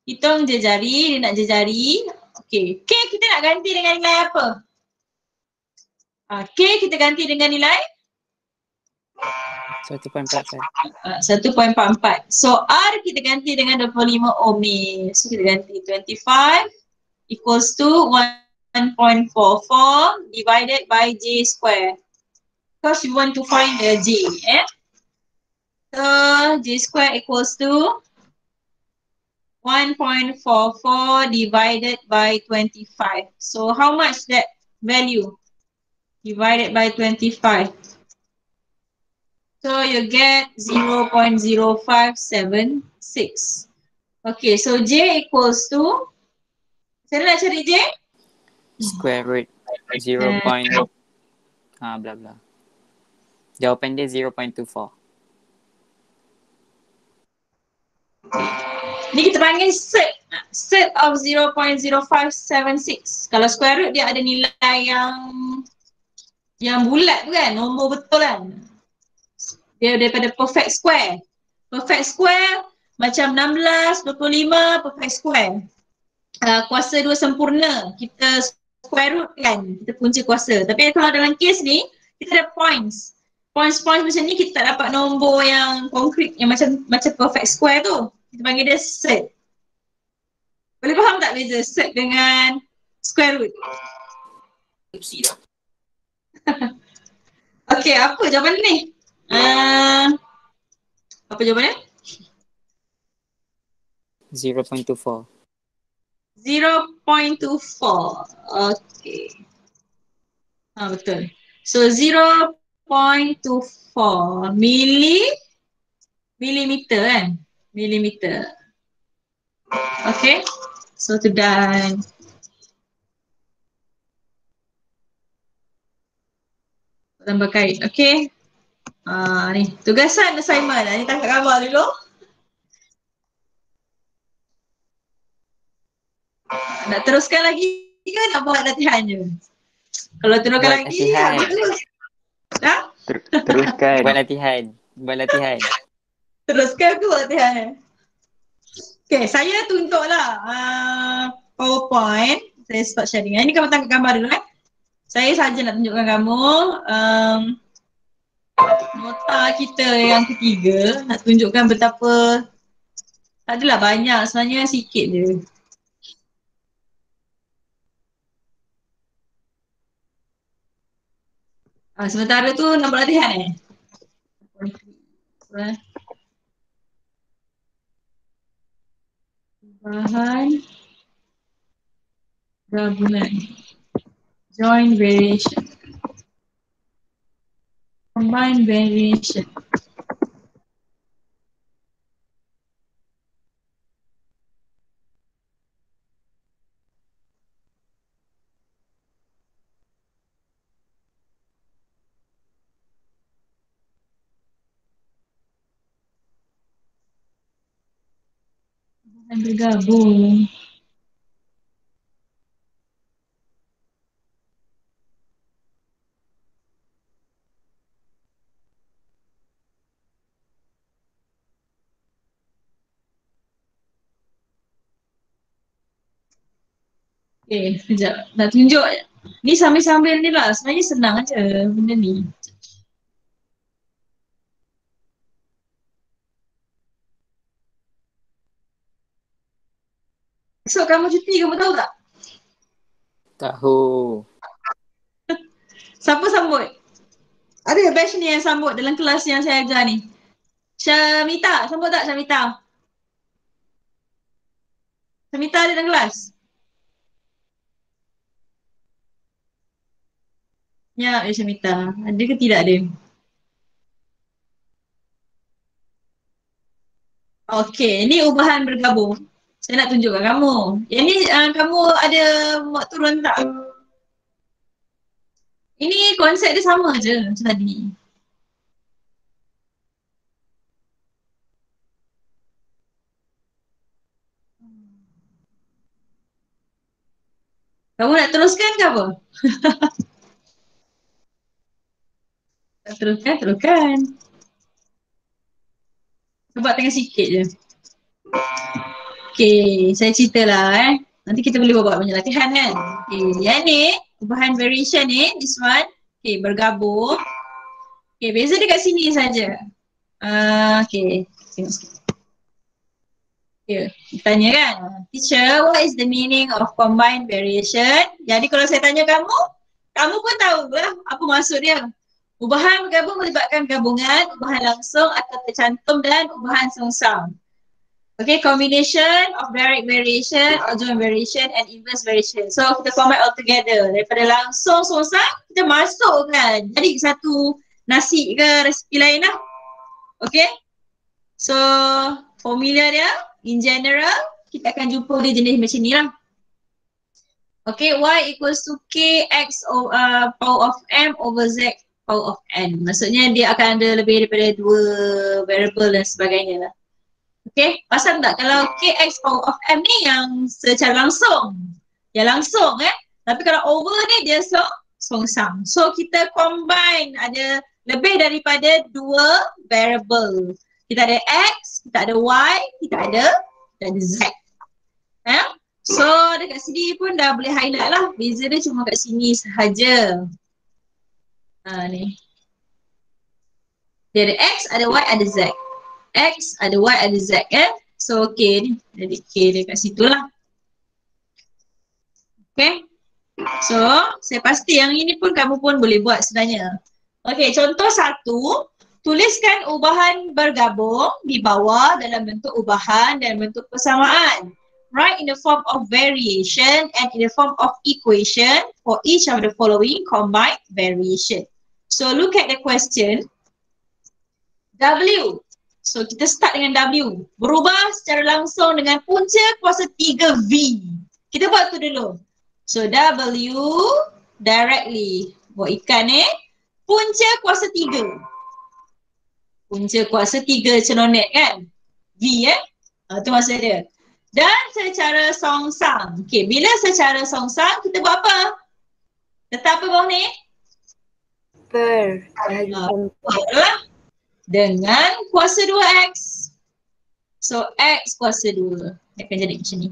hitung jejari, dia nak jejari. Okay, K kita nak ganti dengan nilai apa? K kita ganti dengan nilai 1.44. 1.44. So R kita ganti dengan 25 ohm ni. So kita ganti 25 equals to 1.44 divided by J square. Because we want to find the J. So J square equals to 1.44 divided by 25. So how much that value? Divided by 25. So you get 0.0576. Okay, so J equals to, saya nak cari J? Square root 0. Bla bla. Jawapan dia 0.24. Ni kita panggil set of 0.0576. Kalau square root dia ada nilai yang bulat tu kan, nombor betul kan. Dia daripada perfect square. Perfect square macam 16, 25, perfect square. Kuasa 2 sempurna. Kita square root kan, kita punca kuasa. Tapi kalau dalam kes ni, kita ada points. points-points macam ni kita tak dapat nombor yang konkret yang macam perfect square tu. Kita panggil dia set. Boleh faham tak beza set dengan square root? Okey, apa jawapan ni? Apa jawapannya? 0.24. 0.24. Okey. Betul. So 0.24 millimeter kan? Millimeter. Okay. So tu done. Tambah kait. Okay. Ni tugasan assignment. Ni tangkap gambar dulu. Nak teruskan lagi ke nak buat latihan je? Kalau teruskan Buat lagi, latihan. bagus. Dah? Teruskan. Buat latihan. Teruskan ke buat latihan? Okay, saya tunjuklah PowerPoint. Saya start sharing. Ini kamu tangkap gambar dulu Saya saja nak tunjukkan kamu nota kita yang ketiga. Nak tunjukkan betapa tak adalah banyak, sebenarnya sikit je. Sementara tu nak buat latihan bahan gabungan. Joint variation. Combine variation. Bergabung. Okay, sekejap. Nak tunjuk. Ni sambil-sambil ni lah. Sebenarnya senang aja benda ni. Esok kamu cuti, kamu tahu tak? Tahu. Siapa sambut? Ada batch ni yang sambut dalam kelas yang saya ajar ni. Syamita, sambut tak Syamita? Syamita ada dalam kelas? Ya, Syamita. Ada ke tidak dia? Okey, ni ubahan bergabung. Saya nak tunjukkan kamu. Yang ni kamu ada buat turun tak? Ini konsep dia sama je macam tadi. Kamu nak teruskan ke apa? Tak teruskan. Sebab tengah sikit je. Okay, saya ceritalah Nanti kita boleh buat banyak latihan kan. Okay, yang ni, ubahan variation ni, this one. Okay, bergabung. Okay, beza dia kat sini saja. Okay, tengok sikit. Okay, tanya kan, teacher, what is the meaning of combined variation? Jadi kalau saya tanya kamu, kamu pun tahu lah apa maksud dia. Ubahan bergabung melibatkan gabungan, ubahan langsung atau tercantum dan ubahan songsang. Okay, combination of direct variation, joint variation and inverse variation. So kita combine all together. Daripada langsung songsang, kita masukkan. Jadi satu nasi ke resipi lain lah. Okay. So formula dia, in general, kita akan jumpa dia jenis macam ni lah. Okay, y equals to k x power of m over z power of n. Maksudnya dia akan ada lebih daripada 2 variable dan sebagainya lah. Okay, pasal tak kalau kx power of m ni yang secara langsung. Yang langsung Tapi kalau over ni dia songsang. So kita combine ada lebih daripada 2 variable. Kita ada x, kita ada y, kita ada z. So dekat sini pun dah boleh highlight lah. Beza dia cuma kat sini sahaja. Ni. Dia ada X, ada Y, ada Z. X, ada Y, ada Z So K ni, jadi K dia kat situ lah. Okay. So, saya pasti yang ini pun kamu pun boleh buat sebenarnya. Okay, contoh 1. Tuliskan ubahan bergabung di bawah dalam bentuk ubahan dan bentuk persamaan. Write in the form of variation and in the form of equation for each of the following combined variation. So, look at the question. W. So, kita start dengan W. Berubah secara langsung dengan punca kuasa 3V. Kita buat tu dulu. So, W directly. Buat ikan punca kuasa 3. Punca kuasa 3 cenonet kan? V tu maksud dia. Dan secara songsang. Okay, bila secara songsang kita buat apa? Letak apa bawah ni? Per. Bahagikan Lah. Dengan kuasa 2X. So, X kuasa 2. Dia akan jadi macam ni.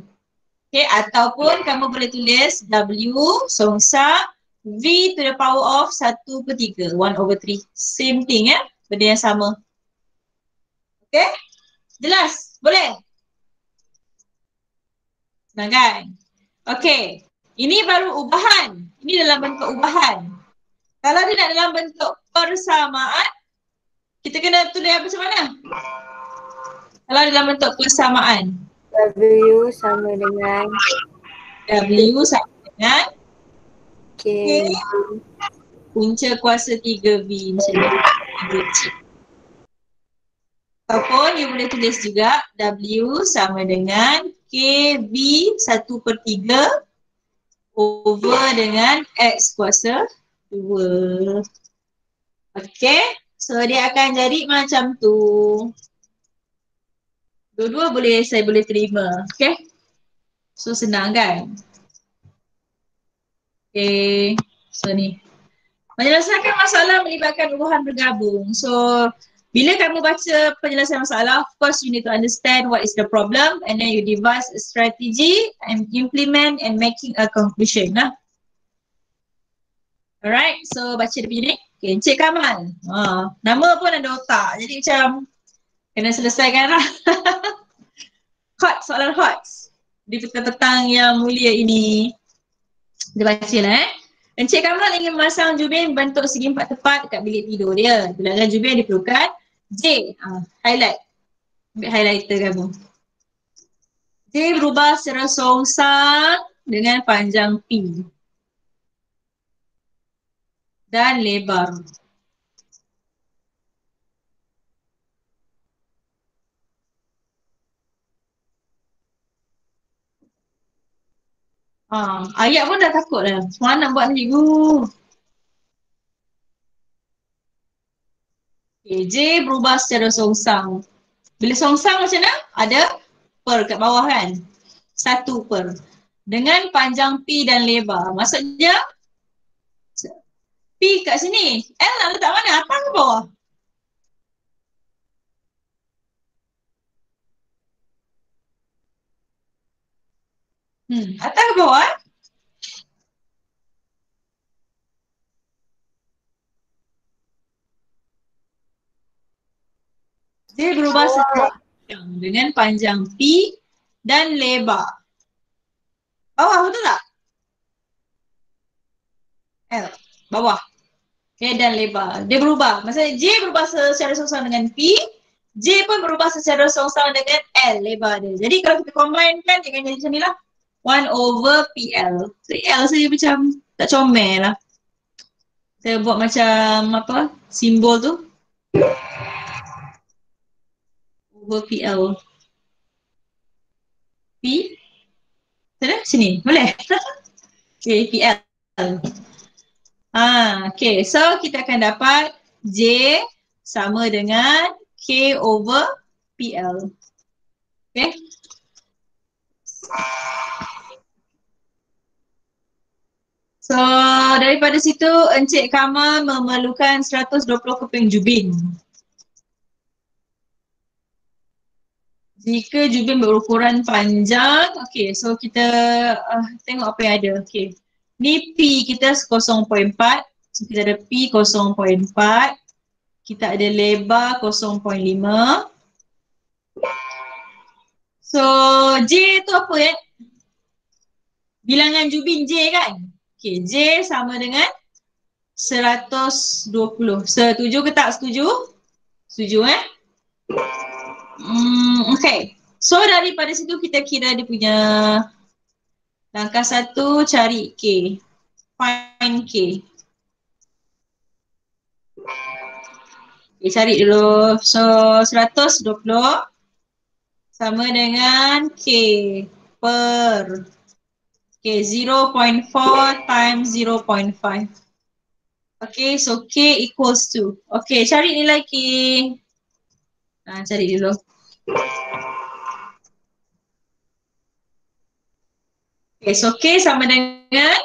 Okay, ataupun kamu boleh tulis W songsang V to the power of 1/3. 1/3. Same thing benda yang sama. Okay? Jelas? Boleh? Senang kan? Okay. Ini baru ubahan. Ini dalam bentuk ubahan. Kalau dia nak dalam bentuk persamaan, kita kena tulis apa macam mana? Kalau dalam bentuk persamaan. W sama dengan W sama dengan K. Punca kuasa 3V macam ni. 3C. Ataupun you boleh tulis juga W sama dengan KB 1/3 over dengan X kuasa 2. Okay. So dia akan jadi macam tu. Dua-dua saya boleh terima. Okay. So senang kan? Okay. So ni. Menyelesaikan masalah melibatkan ubahan bergabung. So bila kamu baca penyelesaian masalah, of course you need to understand what is the problem and then you devise a strategy and implement and making a conclusion lah. Alright, so baca dia punya ni. Okay, Encik Kamal. Nama pun ada otak, jadi macam kena selesaikan lah. Hot, soalan hot. Di petang-petang yang mulia ini. Dia baca lah Encik Kamal ingin memasang jubin bentuk segi 4 tepat dekat bilik tidur dia. Bilangan jubin diperlukan J. Highlight. Ambil highlighter kamu. J berubah secara songsang dengan panjang P. Dan lebar. Ayat pun dah takut dah. Mana nak buat ni cikgu? Okay, J berubah secara songsang. Bila songsang macam mana? Ada per kat bawah kan? 1 per. Dengan panjang P dan lebar. Maksudnya P kat sini. L nak letak mana? Atas ke bawah? Atas ke bawah Dia berubah secara dengan panjang P dan lebar. Bawah betul tak? L. Bawah. Okay, dan lebar. Dia berubah. Maksudnya J berubah secara songsang dengan P. J pun berubah secara songsang dengan L. Lebar dia. Jadi kalau kita combine kan dia akan jadi macam ni lah. 1 over PL. So L saja macam tak comel lah. Kita buat macam apa? Simbol tu. Over PL. P. Sana? Sini. Boleh? Okay, PL. Okay. So kita akan dapat J sama dengan K over PL. Okay. So daripada situ Encik Kamal memerlukan 120 keping jubin. Jika jubin berukuran panjang, okay, so kita tengok apa yang ada. Okay, ni P kita 0.4, so kita ada P 0.4, K kita ada lebar 0.5. So J tu apa ya? Bilangan Jubin J kan? Okay, J sama dengan 120. Setuju ke tak setuju? Setuju okay. So daripada situ kita kira dia punya langkah 1 cari K. Find K. Okay, cari dulu. So 120 sama dengan K per okay, 0.4 times 0.5. Okay, so K equals to. Okay, cari nilai K. Cari dulu. Okay, so K sama dengan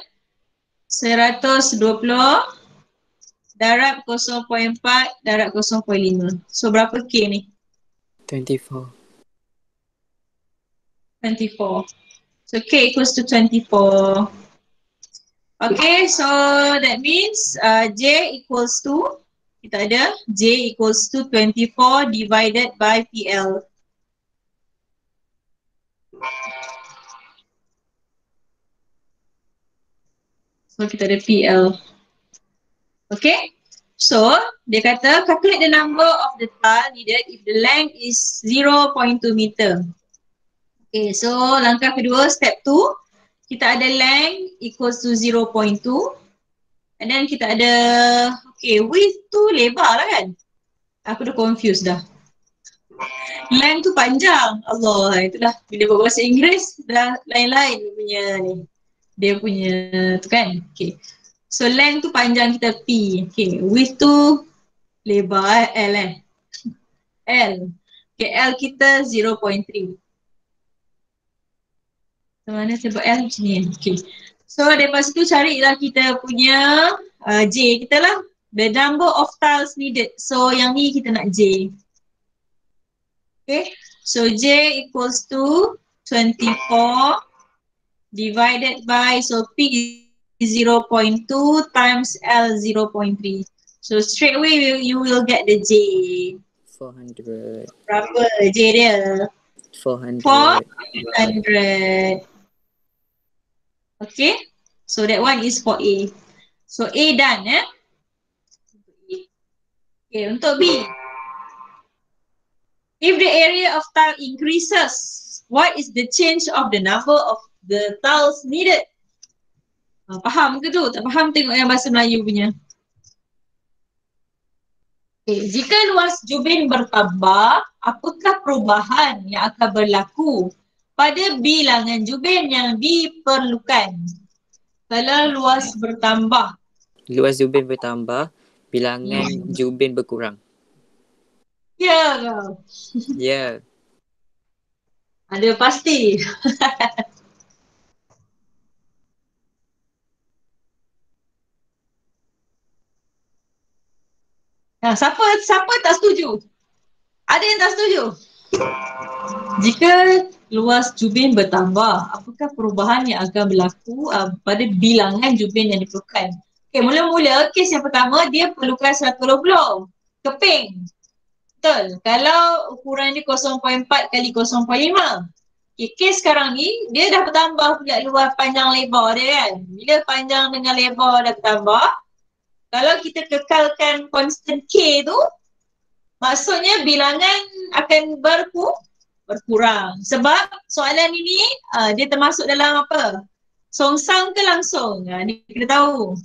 120 darab 0.4 darab 0.5. So berapa K ni? 24. 24. So K equals to 24. Okay, so that means J equals to, kita ada J equals to 24 divided by PL. So kita ada PL. Okay, so dia kata calculate the number of the tile needed if the length is 0.2 meter. Okay, so langkah kedua, step 2, kita ada length equals to 0.2 and then kita ada, okay, width tu lebar lah kan? Aku dah confused dah. Length tu panjang. Allah, itulah bila buat bahasa Inggeris dah lain-lain punya ni. Dia punya tu kan. Okay. So length tu panjang kita P. Okay. Width tu lebar L L. Okay, L kita 0.3. Mana sebab L macam ni. Okay. So daripada situ carilah kita punya J kita lah. The number of tiles needed. So yang ni kita nak J. Okay. So J equals to 24 divided by, so P is 0.2 times L 0.3. So straight away you will get the J. 400. Berapa J dia? 400. 400. Okay. So that one is for A. So A done Okay, untuk B. If the area of tile increases, what is the change of the number of the tiles needed? Faham ke tu? Tak faham tengok yang bahasa Melayu punya. Okay. Jika luas jubin bertambah, apakah perubahan yang akan berlaku pada bilangan jubin yang diperlukan? Kalau luas bertambah. Luas jubin bertambah, bilangan jubin berkurang. Ya ke? Ya. Ada pasti. Siapa tak setuju? Ada yang tak setuju? Jika luas jubin bertambah, apakah perubahan yang akan berlaku pada bilangan jubin yang diperlukan? Okay, mula-mula kes yang pertama dia perlukan 120 keping. Betul. Kalau ukuran dia 0.4 kali 0.5. Okay, kes sekarang ni dia dah bertambah pula luas panjang lebar dia kan. Bila panjang dengan lebar dah bertambah, kalau kita kekalkan constant K tu, maksudnya bilangan akan berkurang. Sebab soalan ini dia termasuk dalam apa? Songsang ke langsung? Ni kita tahu.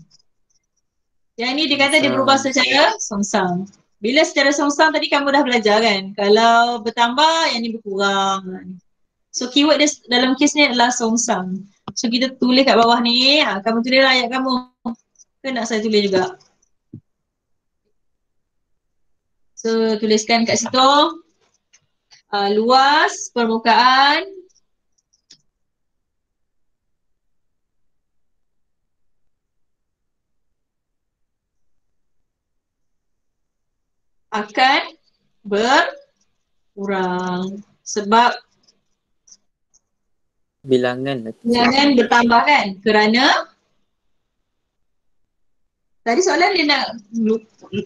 Yang ni dia kata dia berubah secara songsang. Bila secara songsang tadi kamu dah belajar kan? Kalau bertambah, yang ni berkurang. So keyword dia dalam kes ni adalah songsang. So kita tulis kat bawah ni, kamu tulis lah ayat kamu. Ke nak saya tulis juga? So tuliskan kat situ. Luas permukaan akan berkurang sebab bilangan bertambah kan, kerana Tadi soalan dia nak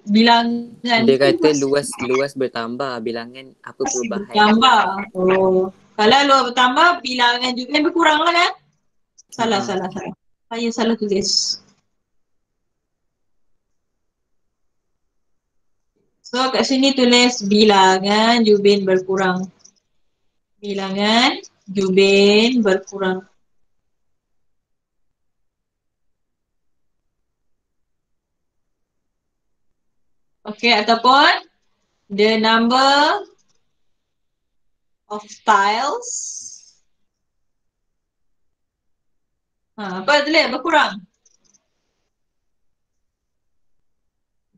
bilangan Dia ke kata luas? luas bertambah, bilangan apa perubahan? Bertambah. Oh. Kalau luas bertambah, bilangan juga berkurang lah kan? Salah. Saya salah tulis. So kat sini tulis bilangan Jubin berkurang. Bilangan Jubin berkurang. Okay, ataupun the number of tiles. Apa tulis? Berkurang.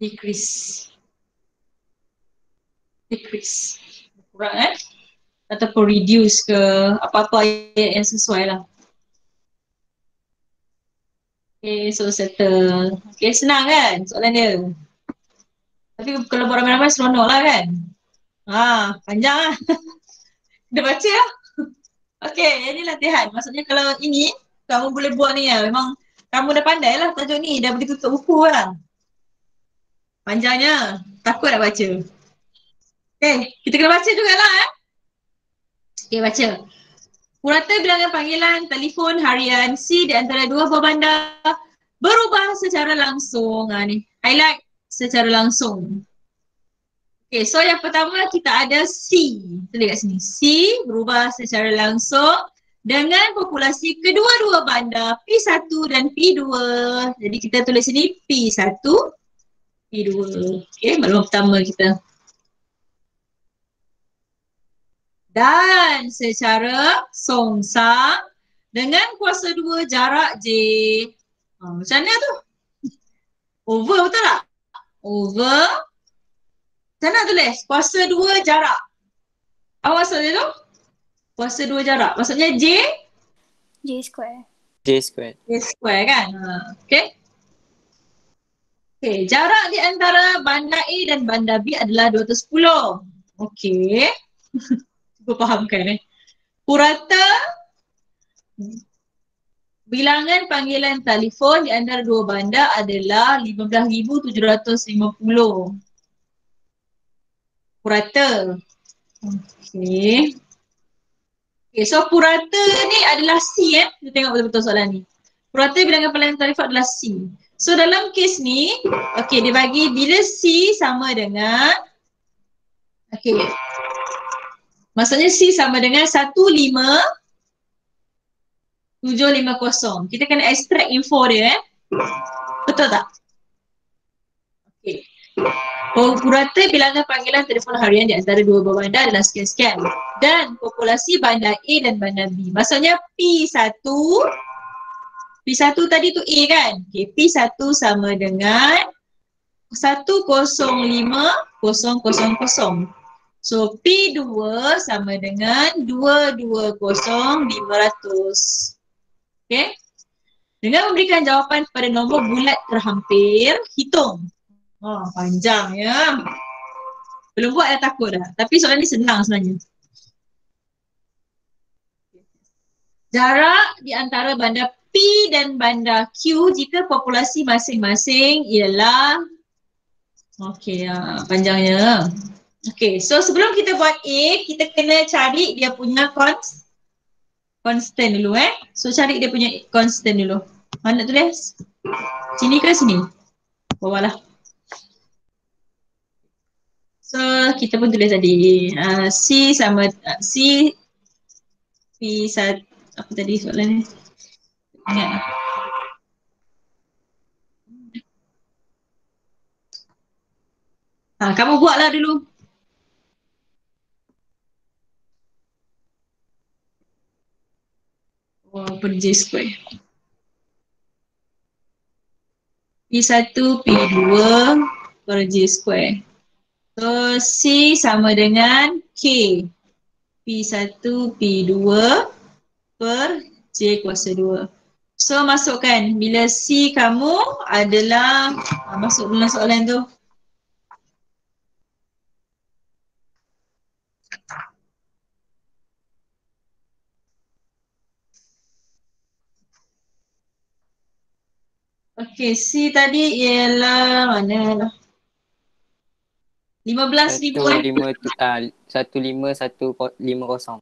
Decrease. Berkurang ataupun reduce ke apa-apa ayat yang sesuai lah. Okay, so settle. Okay, senang kan soalan dia? Tapi kalau buat ramai-ramai seronok lah kan? Panjang lah. Dah baca lah. Okay, ini latihan. Maksudnya kalau ini, kamu boleh buat ni lah. Memang kamu dah pandai lah tajuk ni. Dah boleh tutup buku lah. Panjangnya. Takut nak baca. Okay, kita kena baca jugalah Okay, baca. Purata bilangan panggilan telefon harian C di antara dua buah bandar berubah secara langsung. Ni, highlight secara langsung. Okay, so yang pertama kita ada C. Tulis kat sini. C berubah secara langsung dengan populasi kedua-dua bandar P1 dan P2. Jadi kita tulis sini P1, P2. Okay, maklumat pertama kita. Dan secara songsang dengan kuasa 2 jarak J. Macam mana tu? Over betul tak? Over. Macam mana tulis? Kuasa 2 jarak. Apa maksud dia tu? Kuasa 2 jarak. Maksudnya J? J square. J squared. J square kan? Okay. Okay, jarak di antara bandar A dan bandar B adalah 210. Okay. Cuba fahamkan Purata bilangan panggilan telefon di antara dua bandar adalah 15,750. Purata. Okay. Okay, so purata ni adalah C Kita tengok betul-betul soalan ni. Purata bilangan panggilan telefon adalah C. So dalam kes ni, okay, dia bagi bila C sama dengan okay. Maksudnya C sama dengan 15750. Kita kena extract info dia Betul tak? Okay. Purata bilangan panggilan telefon harian di antara dua buah bandar adalah sekian-sekian. Dan populasi bandar A dan bandar B. Maksudnya P1 tadi tu A kan? Okay, P1 sama dengan 105,000. So P2 sama dengan 220,500. Okay. Dengan memberikan jawapan pada nombor bulat terhampir, hitung. Panjang ya. Belum buat dah takut dah. Tapi soalan ni senang sebenarnya. Jarak di antara bandar P dan bandar Q jika populasi masing-masing ialah panjangnya. Okay, so sebelum kita buat A, kita kena cari dia punya constant dulu So cari dia punya constant dulu. Mana nak tulis? Sini ke sini? Bawah lah. So kita pun tulis tadi C sama C P1 apa tadi soalan ni? Ingat. Kamu buatlah dulu. Per J square. P1, P2 per J square. So C sama dengan K. P1, P2 per J kuasa 2. So masukkan bila C kamu adalah, masuk dalam soalan tu. Okey, C tadi ialah mana lah? 15,000 15150.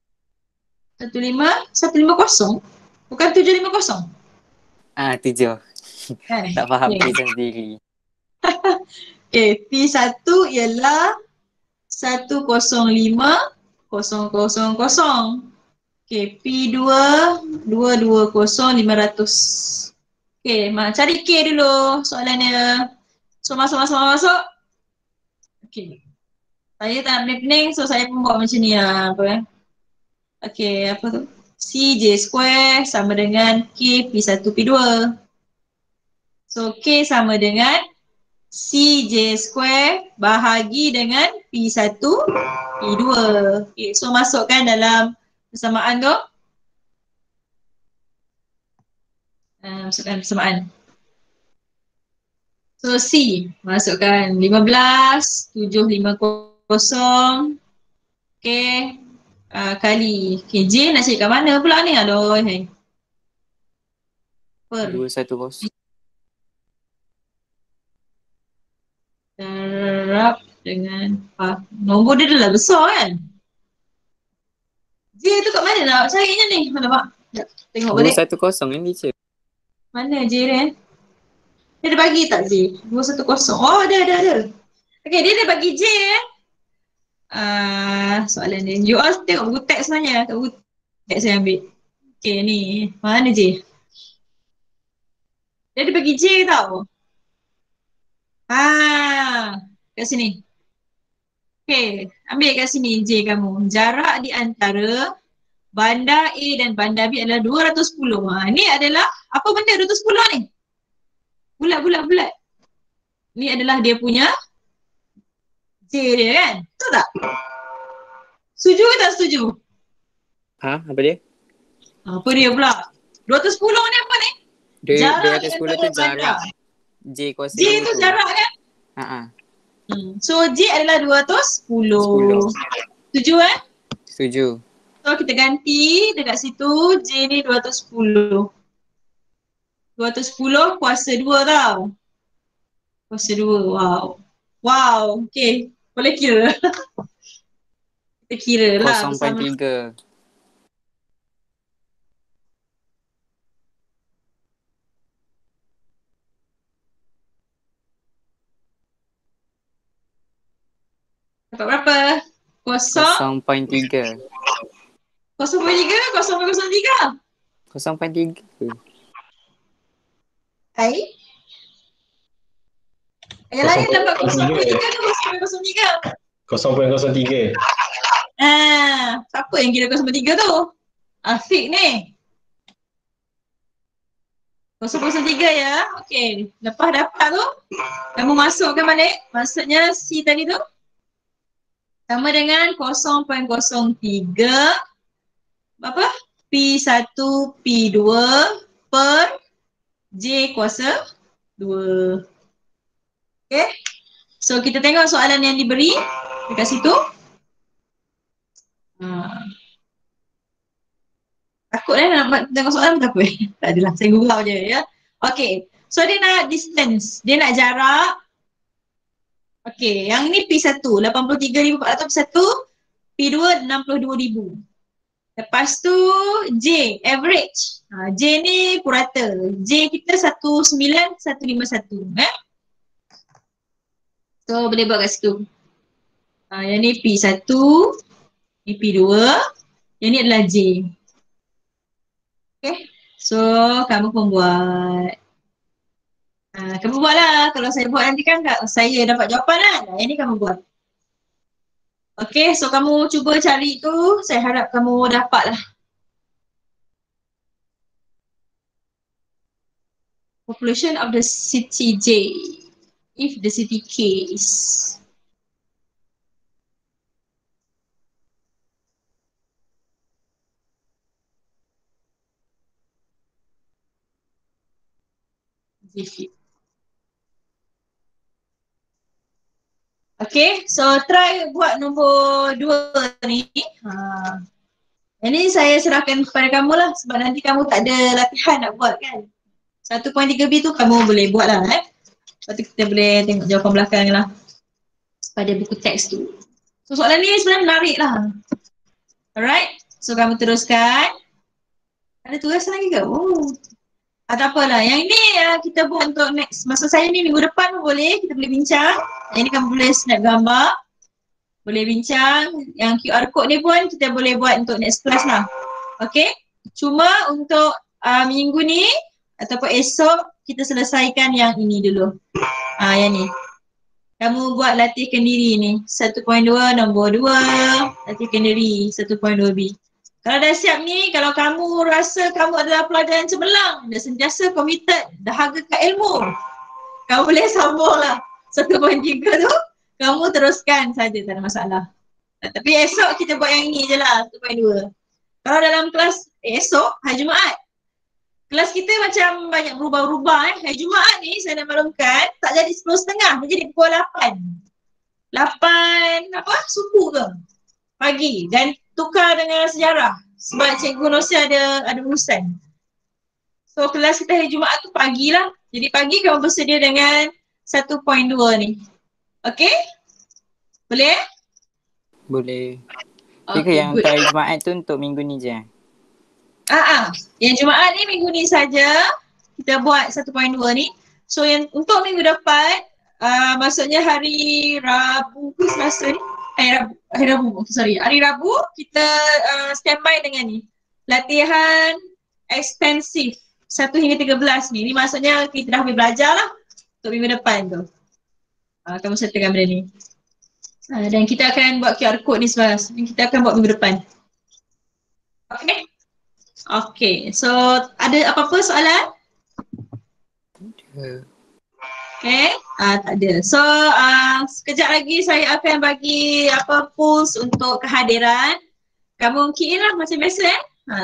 15150? Bukan 750? 7. Kan? Tak faham Okey. tulisan sendiri. Okey, P1 ialah 105,000. Okey, P2 220,500. Okey, cari K dulu soalan dia. So masuk. Okey. Saya tak nak pening, so saya pun buat macam ni lah. Okey, apa tu? CJ square sama dengan K P1 P2. So K sama dengan CJ square bahagi dengan P1 P2. Okay, so masukkan dalam persamaan tu. Masukkan persamaan. So C masukkan 15,750. Okay. Kali. Okay, J nak cari kat mana pula ni? Aduh. Per. 210. Terap dengan nombor dia dah besar kan? J tu kat mana nak carinya ni? Mana pak? Tengok balik. 210 ni teacher. Mana J dia? Dia ada bagi tak J? 210. Oh ada. Okay, dia dah bagi J soalan dia. You all tengok buku teks sebenarnya. Kat buku teks saya ambil. Okay ni. Mana J? Dia ada bagi J tau. Kat sini. Okay, ambil kat sini J kamu. Jarak di antara bandar A dan bandar B adalah 210. Ni adalah apa benda 210 ni? Bulat. Ni adalah dia punya J dia kan? Betul tak? Setuju ke tak setuju? Apa dia? Apa dia pula? 210 ni apa ni? Jarak 210 tu jarak. J kuasa J tu jarak kan? So J adalah 210. Setuju kan? Setuju. So kita ganti dekat situ J ni 210. 210 kuasa 2 tau. Kuasa 2, wow. Okay, boleh kira. Kita kira lah. 0.3. Dapat berapa? 0.3. 0.3. 0.3? 0.3. Hai? Yang lain dapat 0.3 ke 0.03? 0.03. Siapa yang kira 0.3 tu? Afiq ni. 0.03 ya. Okey. Lepas dapat tu, kamu masukkan balik. Maksudnya C tadi tu sama dengan 0.03 apa? P1 P2 per J kuasa 2. Okay. So kita tengok soalan yang diberi dekat situ. Takut nak tengok soalan tak apa. Tak adalah, saya gurau je ya. Okay. So dia nak distance. Dia nak jarak. Okay, yang ni P1, 83,401, P2, 62,000. Lepas tu J, average. J ni purata. J kita 19,151. So boleh buat kat situ. Yang ni P1, ni P2, yang ni adalah J. Okay, so kamu pun buat. Kamu buat lah. Kalau saya buat nanti kan saya dapat jawapan kan. Yang ni kamu buat. Okay, so kamu cuba cari tu. Saya harap kamu dapat lah. Population of the city J. If the city K is. Okay, so try buat nombor 2 ni. Yang ni saya serahkan kepada kamu lah sebab nanti kamu tak ada latihan nak buat kan. 1.3b tu kamu boleh buat lah Lepas tu kita boleh tengok jawapan belakang lah pada buku teks tu. So soalan ni sebenarnya menarik lah. Alright, so kamu teruskan. Ada tugasan lagi ke? Oh. Tak apalah, yang ini kita buat untuk next. Masa saya ni minggu depan pun boleh, kita boleh bincang. Yang ni kamu boleh snap gambar. Boleh bincang. Yang QR code ni pun kita boleh buat untuk next class lah. Okay, cuma untuk minggu ni ataupun esok kita selesaikan yang ini dulu. Yang ni. Kamu buat latihkan diri ni. 1.2 nombor 2. Latihkan diri 1.2b. Kalau dah siap ni, kalau kamu rasa kamu adalah pelajar yang cemerlang, dah sentiasa committed, dahaga ke ilmu, kamu boleh sambung lah 1.3 tu, kamu teruskan saja, tak ada masalah. Tapi esok kita buat yang ni je lah, 1.2. Kalau dalam kelas esok, hari Jumaat, kelas kita macam banyak berubah-ubah Hari Jumaat ni saya nak maklumkan tak jadi 10.30, dia jadi pukul 8. 8 subuh ke? Pagi. Dan tukar dengan sejarah sebab Cikgu Nosia ada urusan. So kelas kita hari Jumaat tu pagi lah. Jadi pagi kamu bersedia dengan 1.2 ni. Okay? Boleh? Boleh. Okay, yang good. untuk hari Jumaat tu untuk minggu ni je. Yang Jumaat ni minggu ni saja kita buat 1.2 ni. So yang untuk minggu depan maksudnya hari Rabu ke Selasa ni. Hari Rabu kita standby dengan ni. Latihan ekstensif 1 hingga 13 ni. Ni maksudnya kita dah boleh belajar lah untuk minggu depan tu. Kamu settlekan benda ni. Dan kita akan buat QR code ni sebenarnya. Kita akan buat minggu depan. Okay? Okay. So ada apa-apa soalan? Okay, tak ada. So sekejap lagi saya akan bagi polls untuk kehadiran. Kamu key in lah macam biasa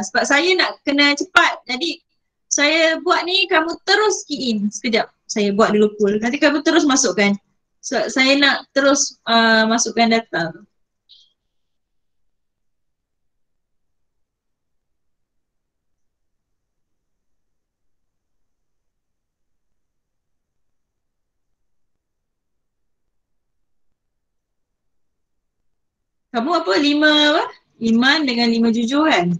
sebab saya nak kena cepat. Jadi saya buat ni, kamu terus key in. Sekejap saya buat dulu poll. Nanti kamu terus masukkan. Sebab saya nak terus masukkan data. Kamu apa? 5 Iman dengan 5 jujur kan?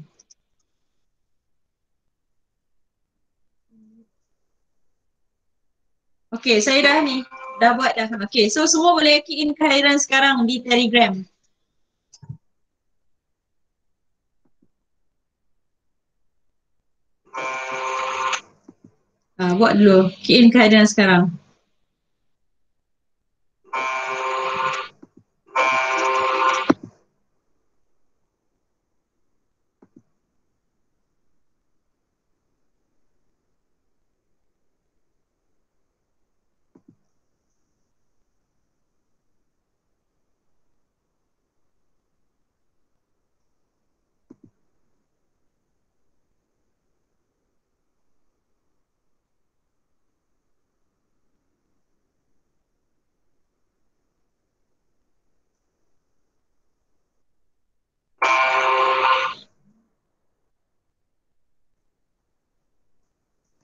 Okay, saya dah ni. Dah buat dah. Okay, so semua boleh key in kehadiran sekarang di Telegram. Buat dulu. Key in kehadiran sekarang.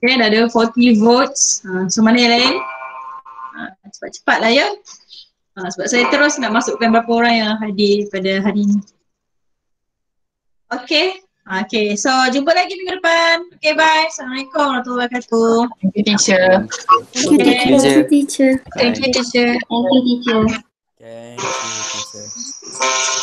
Okay, dah ada 40 votes. So mana yang lain? Cepat-cepat lah ya. Sebab saya terus nak masukkan berapa orang yang hadir pada hari ini. Okay. Okay, so jumpa lagi minggu depan. Okay, bye. Assalamualaikum warahmatullahi wabarakatuh. Thank you, teacher. Thank you, teacher. Thank you, teacher. Thank you, teacher. Thank you, teacher.